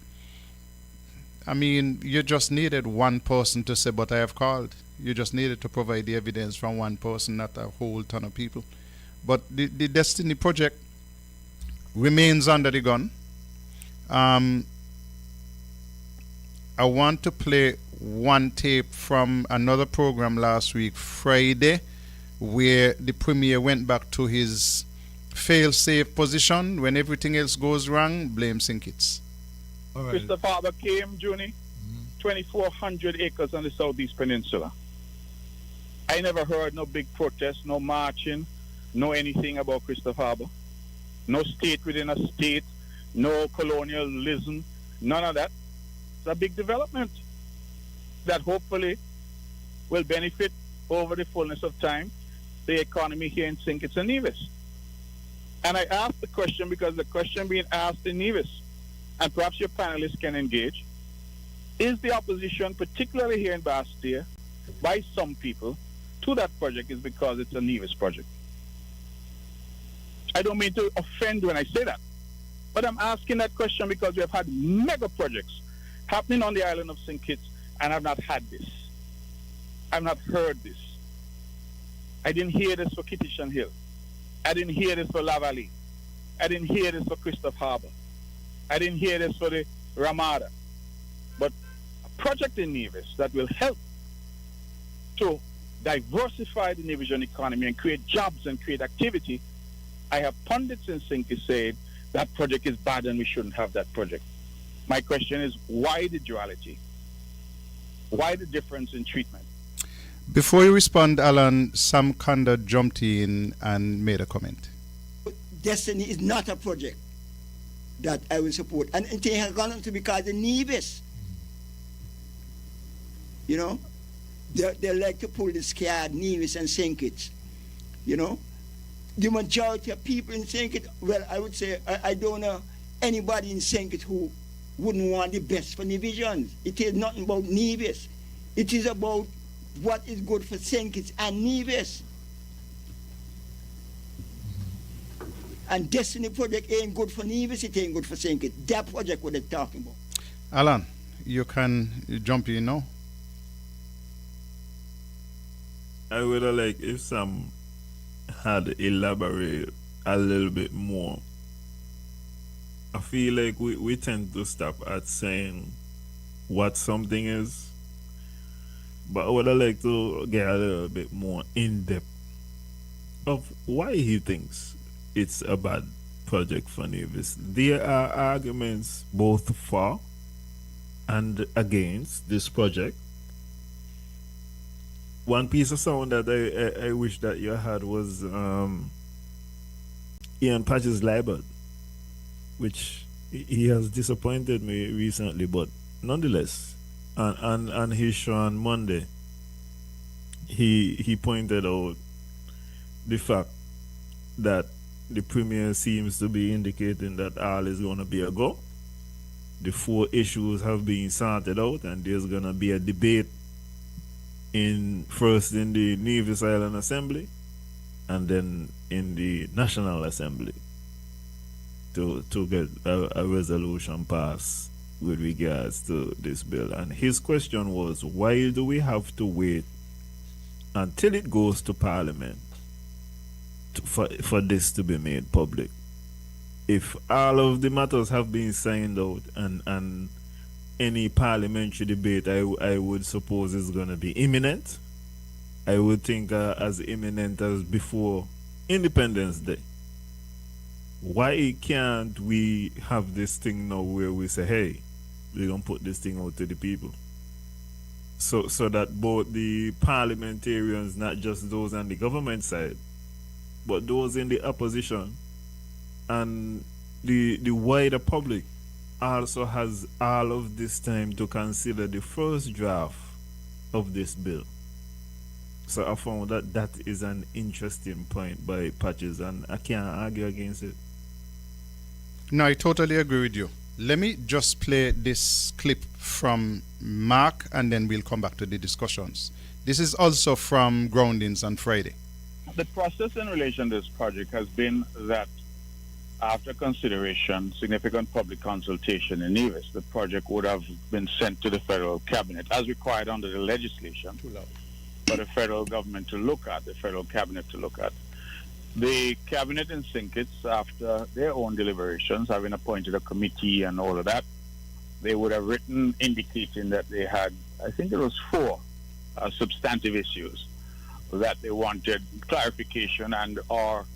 I mean, you just needed one person to say, but I have called. You just needed to provide the evidence from one person, not a whole ton of people. But the Destiny project remains under the gun. I want to play one tape from another program last week, Friday, where the Premier went back to his fail-safe position. When everything else goes wrong, blame Sinkits. Christopher Harbour came, Junie, 2,400 acres on the Southeast Peninsula. I never heard no big protest, no marching, no anything about Christopher Harbour. No state within a state, no colonialism, none of that. It's a big development that hopefully will benefit over the fullness of time the economy here in St. Kitts and Nevis. And I asked the question because the question being asked in Nevis, and perhaps your panelists can engage, is the opposition, particularly here in Bastia, by some people, to that project is because it's a Nevis project. I don't mean to offend when I say that, but I'm asking that question because we have had mega projects happening on the island of St. Kitts, and I've not had this. I've not heard this. I didn't hear this for Kittitian Hill. I didn't hear this for Lavalley. I didn't hear this for Christopher Harbour. I didn't hear this for the Ramada. But a project in Nevis that will help to diversify the Nevisian economy and create jobs and create activity, I have pundits in St. Kitts saying that project is bad and we shouldn't have that project. My question is, why the duality? Why the difference in treatment? Before you respond, Alan, Sam Kanda jumped in and made a comment. Destiny is not a project that I will support. And it has gone on to be called the Nevis. You know, they like to pull the scared Nevis and St. Kitts. You know, the majority of people in St. Kitts, well, I would say, I don't know anybody in St. Kitts who wouldn't want the best for Nevisians. It is nothing about Nevis. It is about what is good for St. Kitts and Nevis. And Destiny project ain't good for Nevis, it ain't good for St. Kitts. That project what they're talking about. Alan, you can jump in now. I would have liked if Sam had elaborated a little bit more. I feel like we tend to stop at saying what something is, but I would have liked to get a little bit more in depth of why he thinks it's a bad project for Nevis. There are arguments both for and against this project. One piece of sound that I wish that you had was Ian Patch's libel, which he has disappointed me recently, but nonetheless, on his show on Monday, he pointed out the fact that the Premier seems to be indicating that all is going to be a go. The 4 issues have been sorted out, and there's going to be a debate first in the Nevis Island Assembly and then in the National Assembly to get a resolution passed with regards to this bill. And his question was, why do we have to wait until it goes to Parliament for this to be made public? If all of the matters have been signed out and any parliamentary debate, I would suppose is going to be imminent. I would think as imminent as before Independence Day. Why can't we have this thing now where we say, hey, we're going to put this thing out to the people? So that both the parliamentarians, not just those on the government side, but those in the opposition and the wider public also has all of this time to consider the first draft of this bill. So I found that is an interesting point by Patches, and I can't argue against it. No, I totally agree with you. Let me just play this clip from Mark, and then we'll come back to the discussions. This is also from Groundings on Friday. The process in relation to this project has been that after consideration, significant public consultation in Nevis, the project would have been sent to the federal cabinet as required under the legislation for the federal government to look at, the federal cabinet to look at. The cabinet in St. Kitts, after their own deliberations, having appointed a committee and all of that, they would have written indicating that they had, I think it was 4 substantive issues that they wanted clarification and or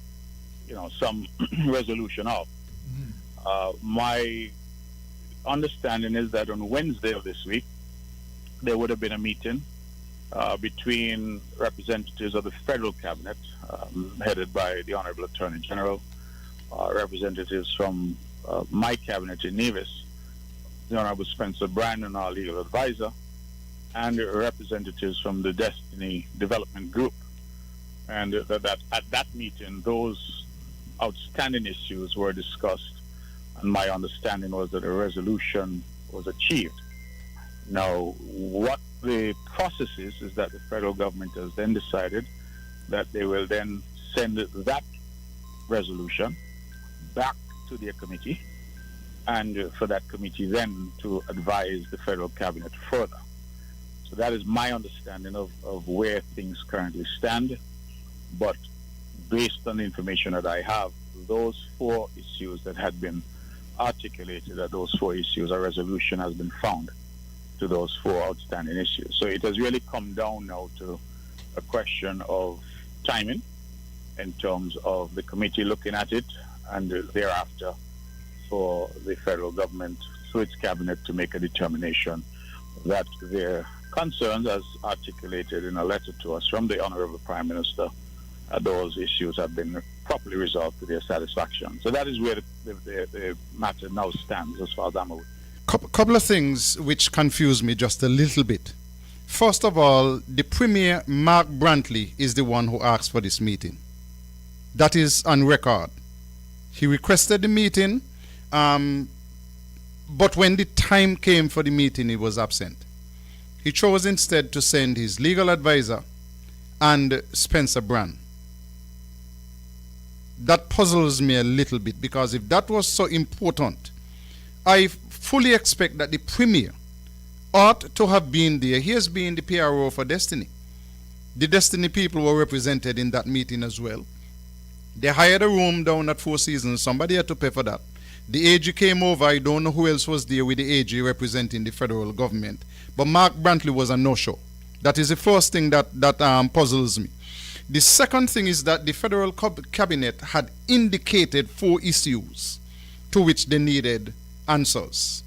some resolution of. My understanding is that on Wednesday of this week there would have been a meeting between representatives of the federal cabinet headed by the Honorable Attorney General, representatives from my cabinet in Nevis, the Honorable Spencer Brandon, our legal advisor, and representatives from the Destiny Development Group. And that at that meeting, those outstanding issues were discussed, and my understanding was that a resolution was achieved. Now, what the process is that the federal government has then decided that they will then send that resolution back to their committee, and for that committee then to advise the federal cabinet further. So that is my understanding of where things currently stand. But based on the information that I have, those 4 issues that had been articulated, that those 4 issues, a resolution has been found to those 4 outstanding issues. So it has really come down now to a question of timing in terms of the committee looking at it, and thereafter for the federal government through its cabinet to make a determination that their concerns, as articulated in a letter to us from the Honorable Prime Minister, those issues have been properly resolved to their satisfaction. So that is where the matter now stands as far as I'm aware. Couple of things which confuse me just a little bit. First of all, the Premier, Mark Brantley, is the one who asked for this meeting. That is on record. He requested the meeting, but when the time came for the meeting, he was absent. He chose instead to send his legal advisor and Spencer Brand. That puzzles me a little bit, because if that was so important, I fully expect that the Premier ought to have been there. He has been the PRO for Destiny. The Destiny people were represented in that meeting as well. They hired a room down at Four Seasons. Somebody had to pay for that. The AG came over. I don't know who else was there with the AG representing the federal government. But Mark Brantley was a no-show. That is the first thing that puzzles me. The second thing is that the federal cabinet had indicated 4 issues to which they needed answers.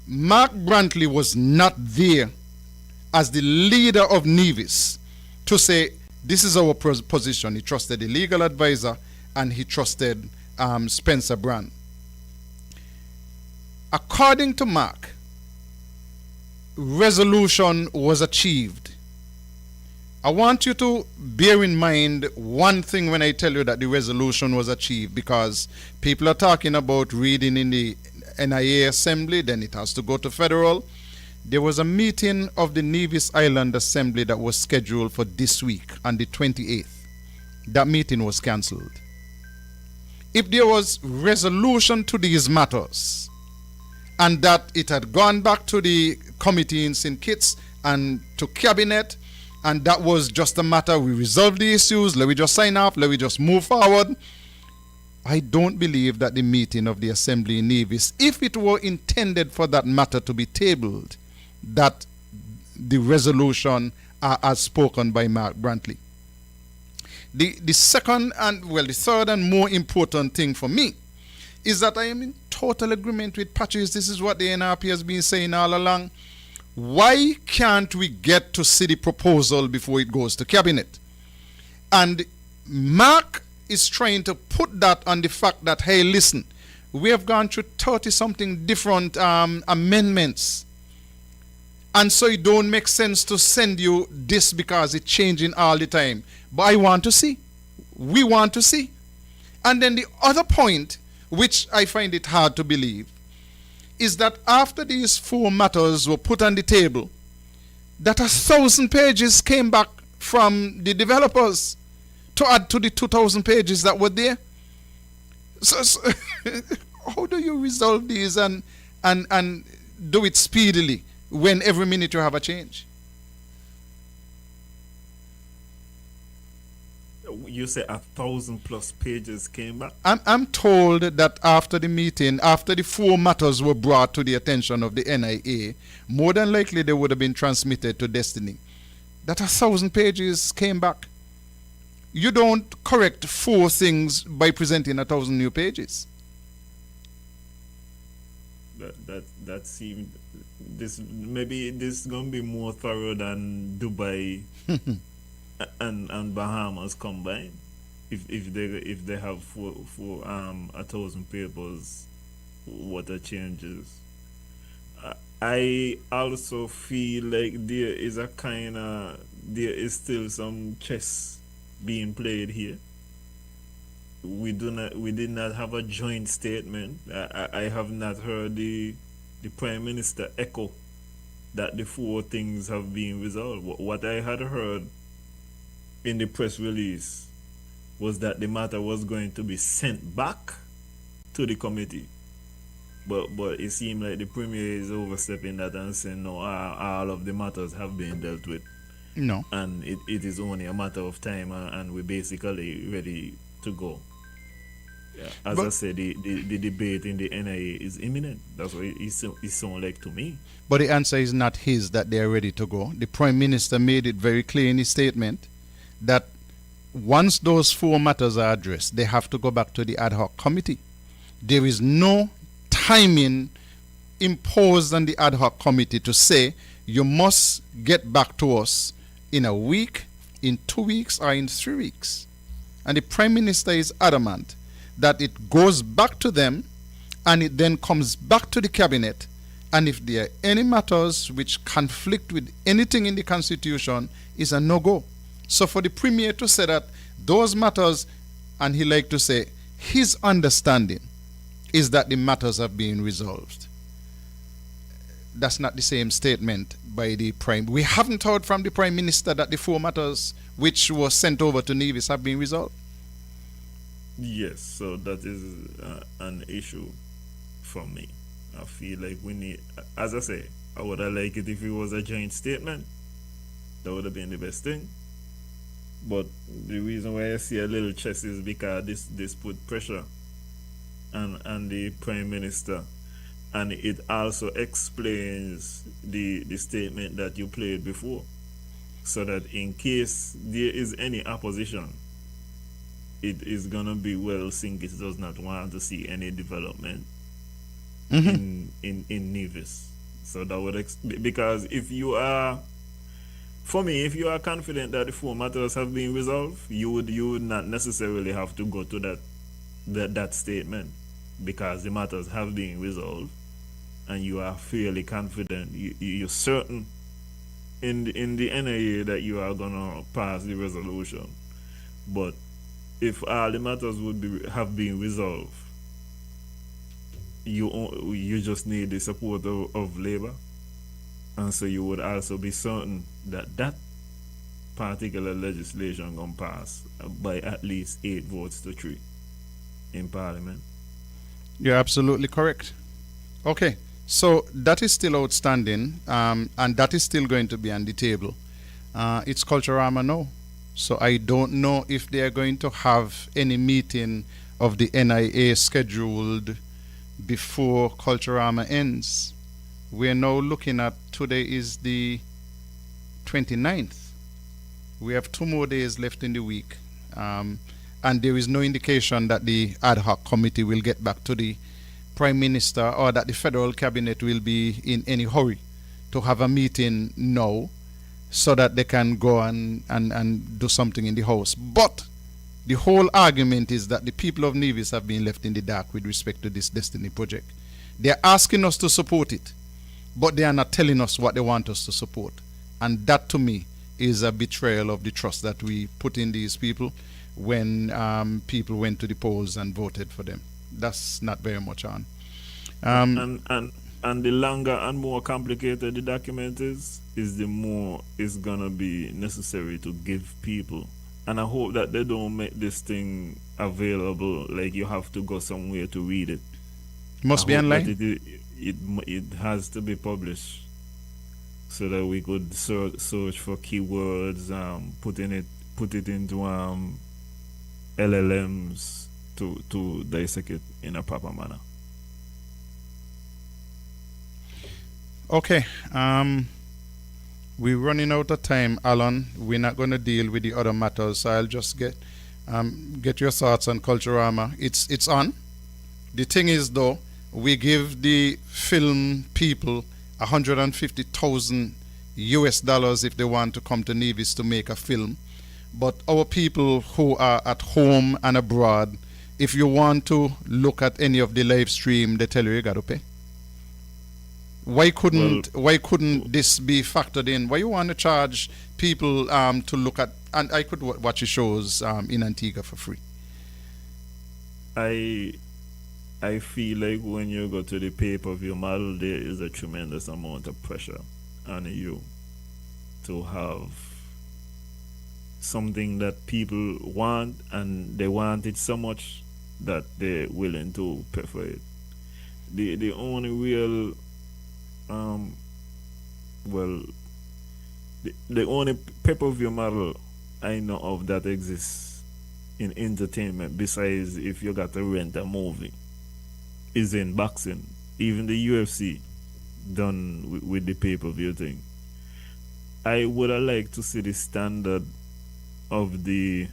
Mark Brantley was not there as the leader of Nevis to say, this is our position. He trusted the legal advisor and he trusted Spencer Brand. According to Mark, resolution was achieved. I want you to bear in mind one thing when I tell you that the resolution was achieved, because people are talking about reading in the NIA Assembly, then it has to go to federal. There was a meeting of the Nevis Island Assembly that was scheduled for this week on the 28th. That meeting was cancelled. If there was resolution to these matters and that it had gone back to the committee in St. Kitts and to cabinet, and that was just a matter, we resolve the issues, let me just sign up, let me just move forward, I don't believe that the meeting of the Assembly in Nevis, if it were intended for that matter to be tabled, that the resolution as spoken by Mark Brantley. The second and, well, the third and more important thing for me is that I am in total agreement with Patrice. This is what the NRP has been saying all along. Why can't we get to see the proposal before it goes to cabinet? And Mark is trying to put that on the fact that, hey, listen, we have gone through 30-something different amendments. And so it don't make sense to send you this because it's changing all the time. But I want to see. We want to see. And then the other point, which I find it hard to believe, is that after these 4 matters were put on the table, that 1,000 pages came back from the developers to add to the 2,000 pages that were there. So how do you resolve these and do it speedily when every minute you have a change? You say 1,000+ pages came back? I'm told that after the meeting, after the 4 matters were brought to the attention of the NIA, more than likely they would have been transmitted to Destiny. That 1,000 pages came back. You don't correct 4 things by presenting 1,000 new pages. That seemed maybe this gonna be more thorough than Dubai and Bahamas combined. If they have for 1,000 papers, what the changes. I also feel like there is still some chess being played here. We did not have a joint statement. I have not heard the Prime Minister echo that the 4 things have been resolved. What I had heard in the press release was that the matter was going to be sent back to the committee. But it seemed like the Premier is overstepping that and saying, no, all of the matters have been dealt with. No. And it is only a matter of time, and we're basically ready to go. Yeah. As I said, the debate in the NIA is imminent. That's what it sounds like to me. But the answer is not his that they are ready to go. The Prime Minister made it very clear in his statement that once those 4 matters are addressed, they have to go back to the ad hoc committee. There is no timing imposed on the ad hoc committee to say you must get back to us in a week, in 2 weeks, or in 3 weeks. And the Prime Minister is adamant that it goes back to them and it then comes back to the cabinet, and if there are any matters which conflict with anything in the Constitution, is a no-go. So for the Premier to say that those matters, and he like to say his understanding is that the matters have been resolved, that's not the same statement by the Prime. We haven't heard from the Prime Minister that the 4 matters which were sent over to Nevis have been resolved. Yes, so that is an issue for me. I feel like we need, as I say, I would have liked it if it was a joint statement. That would have been the best thing. But the reason why I see a little chess is because this put pressure on the Prime Minister, and it also explains the statement that you played before, so that in case there is any opposition, it is gonna be well Sinkis does not want to see any development in Nevis. So that would because if you are confident that the 4 matters have been resolved, you would not necessarily have to go to that statement, because the matters have been resolved and you are fairly confident, you're certain in the NIA that you are gonna pass the resolution. But if all the matters have been resolved, you just need the support of Labour, and so you would also be certain that particular legislation gonna pass by at least 8 votes to 3 in Parliament. You're absolutely correct. Okay, so that is still outstanding, and that is still going to be on the table. It's Culturama now. So I don't know if they are going to have any meeting of the NIA scheduled before Culturama ends. We're now looking at, today is the 29th. We have 2 more days left in the week. And there is no indication that the ad hoc committee will get back to the Prime Minister, or that the federal cabinet will be in any hurry to have a meeting now, so that they can go and do something in the House. But the whole argument is that the people of Nevis have been left in the dark with respect to this Destiny project. They are asking us to support it, but they are not telling us what they want us to support. And that, to me, is a betrayal of the trust that we put in these people when people went to the polls and voted for them. that's not very much on. And the longer and more complicated the document is the more it's gonna be necessary to give people. And I hope that they don't make this thing available like you have to go somewhere to read it. Must be online. It has to be published so that we could search for keywords, put it into LLMs to dissect it in a proper manner. Okay, we're running out of time, Alan. We're not going to deal with the other matters, so I'll just get your thoughts on Culturama. It's on. The thing is, though, we give the film people $150,000 if they want to come to Nevis to make a film. But our people who are at home and abroad, if you want to look at any of the live stream, they tell you got to pay. Why couldn't this be factored in? Why you want to charge people to look at, and I could watch the shows in Antigua for free? I feel like when you go to the pay-per-view model, there is a tremendous amount of pressure on you to have something that people want, and they want it so much that they're willing to pay for it. The only real the only pay-per-view model I know of that exists in entertainment, besides if you got to rent a movie, is in boxing. Even the UFC done with the pay-per-view thing. I would have liked to see the standard of the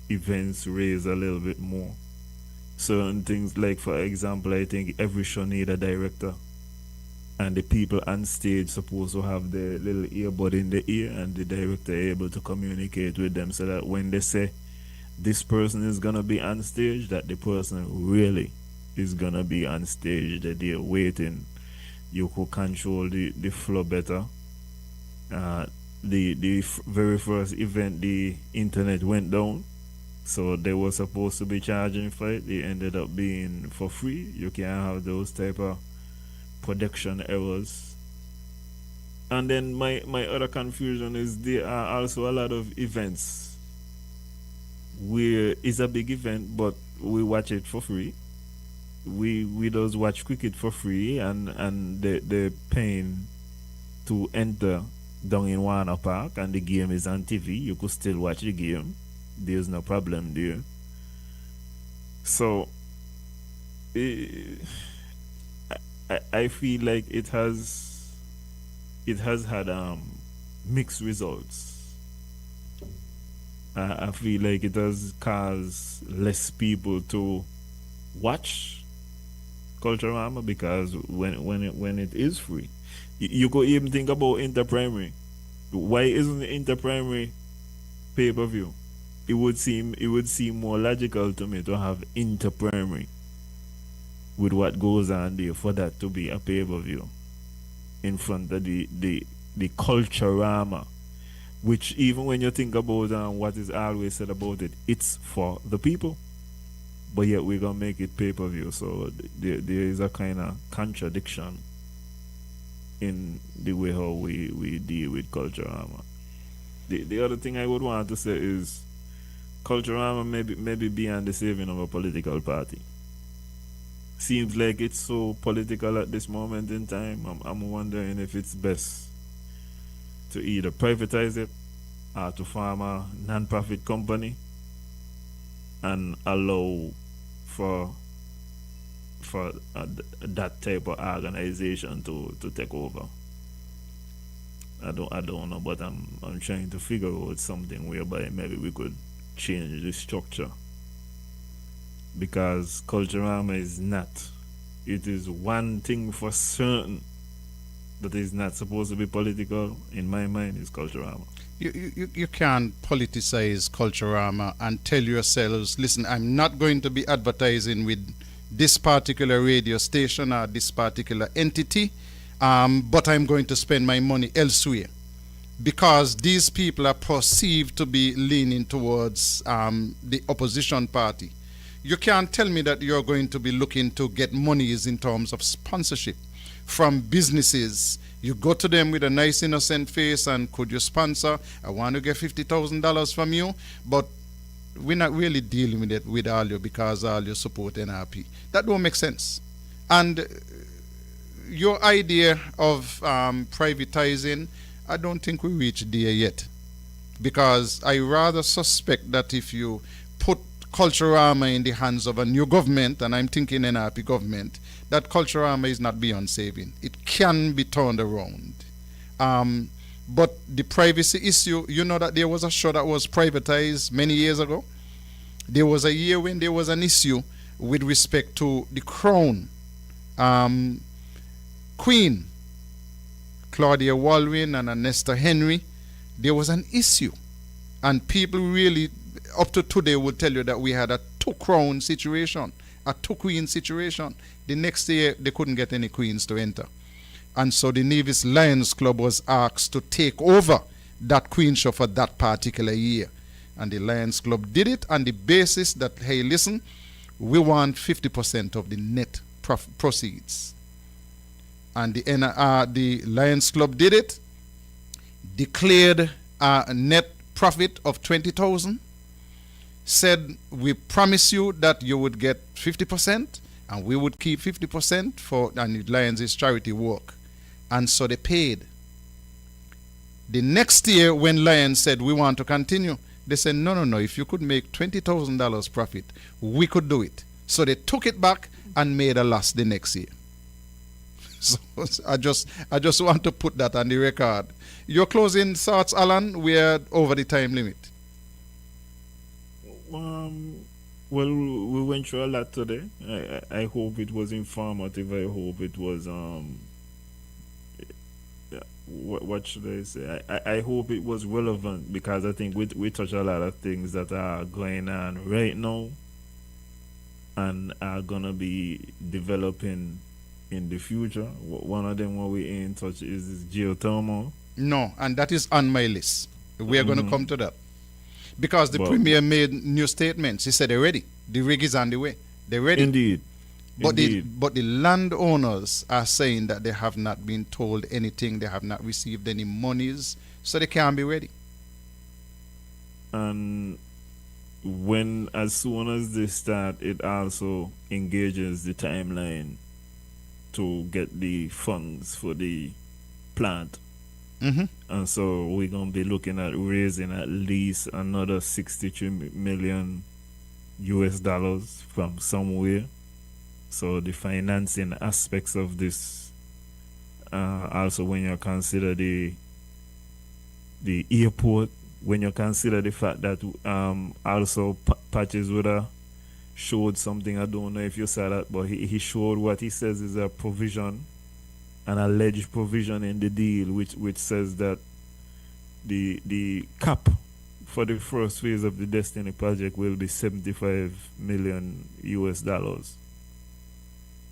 events raise a little bit more. Certain things, like for example, I think every show need a director, and the people on stage supposed to have the little earbud in the ear, and the director able to communicate with them so that when they say this person is gonna be on stage, that the person really is gonna be on stage, that they're waiting. You could control the flow better. The very first event, the internet went down, so they were supposed to be charging for it. They ended up being for free. You can't have those type of production errors. And then my other confusion is there are also a lot of events where it's a big event, but we watch it for free. We just watch cricket for free, and they're paying to enter down in Warner Park, and the game is on TV. You could still watch the game. There's no problem there. So I feel like it has had mixed results. I feel like it has caused less people to watch Culturama, because when it is free, you could even think about interprimary. Why isn't the interprimary pay-per-view? It would seem more logical to me to have interprimary with what goes on there for that to be a pay-per-view in front of the Culturama, which even when you think about what is always said about it, it's for the people, but yet we're gonna make it pay-per-view. So there is a kind of contradiction in the way how we deal with Culturama. The other thing I would want to say is Culturama maybe beyond the saving of a political party. Seems like it's so political at this moment in time. I'm wondering if it's best to either privatize it or to form a non-profit company and allow for that type of organization to take over. I don't know, but I'm trying to figure out something whereby maybe we could change the structure, because Culturama is not. It is one thing for certain that is not supposed to be political. In my mind, is Culturama. You can't politicize Culturama and tell yourselves, listen, I'm not going to be advertising with this particular radio station or this particular entity, but I'm going to spend my money elsewhere, because these people are perceived to be leaning towards the opposition party. You can't tell me that you're going to be looking to get monies in terms of sponsorship from businesses. You go to them with a nice innocent face and could you sponsor? I want to get $50,000 from you, but we're not really dealing with it with all you because all you support NRP. That don't make sense. And your idea of privatizing, I don't think we reached there yet, because I rather suspect that if you put Culturama in the hands of a new government, and I'm thinking NRP government, that Culturama is not beyond saving. It can be turned around. But the privacy issue, you know that there was a show that was privatized many years ago. There was a year when there was an issue with respect to the crown. Queen Claudia Walwyn and Nesta Henry, there was an issue. And people really, up to today, would tell you that we had a two-crown situation, a two-queen situation. The next year, they couldn't get any queens to enter. And so the Nevis Lions Club was asked to take over that queen show for that particular year. And the Lions Club did it on the basis that, hey, listen, we want 50% of the net proceeds. And the Lions Club did it, declared a net profit of 20,000, said, we promise you that you would get 50%, and we would keep 50% for and Lions' charity work. And so they paid. The next year, when Lions said, we want to continue, they said, no, if you could make $20,000 profit, we could do it. So they took it back and made a loss the next year. So I just want to put that on the record. Your closing thoughts, Alan? We're over the time limit. Well, we went through a lot today. I hope it was informative. I hope it was what should I say? I hope it was relevant, because I think we touched a lot of things that are going on right now and are gonna be developing in the future. One of them, what we in touch is geothermal. No, and that is on my list. We are going to come to that. Because the Premier made new statements. He said they're ready. The rig is on the way. They're ready. Indeed. But the landowners are saying that they have not been told anything. They have not received any monies. So they can't be ready. And as soon as they start, it also engages the timeline to get the funds for the plant. Mm-hmm. And so we're going to be looking at raising at least another $63 million from somewhere. So the financing aspects of this, also when you consider the airport, when you consider the fact that also Patches would have showed something, I don't know if you saw that, but he showed what he says is a provision, an alleged provision in the deal, which says that the cap for the first phase of the Destiny project will be $75 million.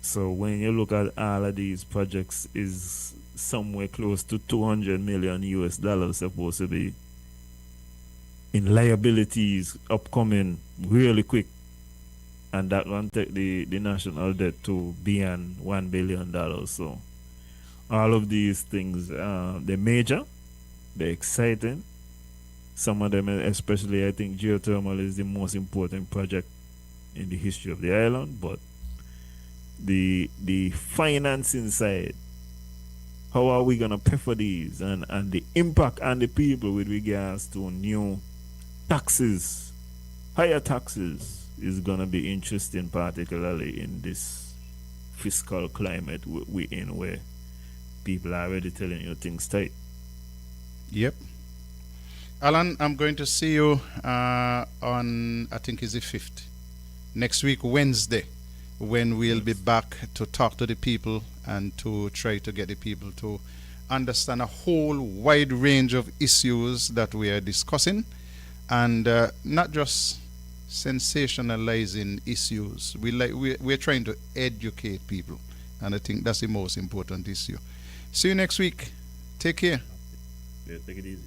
So when you look at all of these projects, is somewhere close to $200 million supposed to be in liabilities upcoming really quick, and that one take the national debt to beyond $1 billion. So all of these things, they're major, they're exciting. Some of them, especially, I think geothermal is the most important project in the history of the island. But the financing side, how are we gonna pay for these, and the impact on the people with regards to new taxes, higher taxes, is gonna be interesting, particularly in this fiscal climate we're in, where people are already telling you things tight. Yep. Alan, I'm going to see you on, I think it's the 5th, next week, Wednesday, when we'll be back to talk to the people and to try to get the people to understand a whole wide range of issues that we are discussing, and not just sensationalizing issues. We're trying to educate people, and I think that's the most important issue. See you next week. Take care. Yeah, take it easy.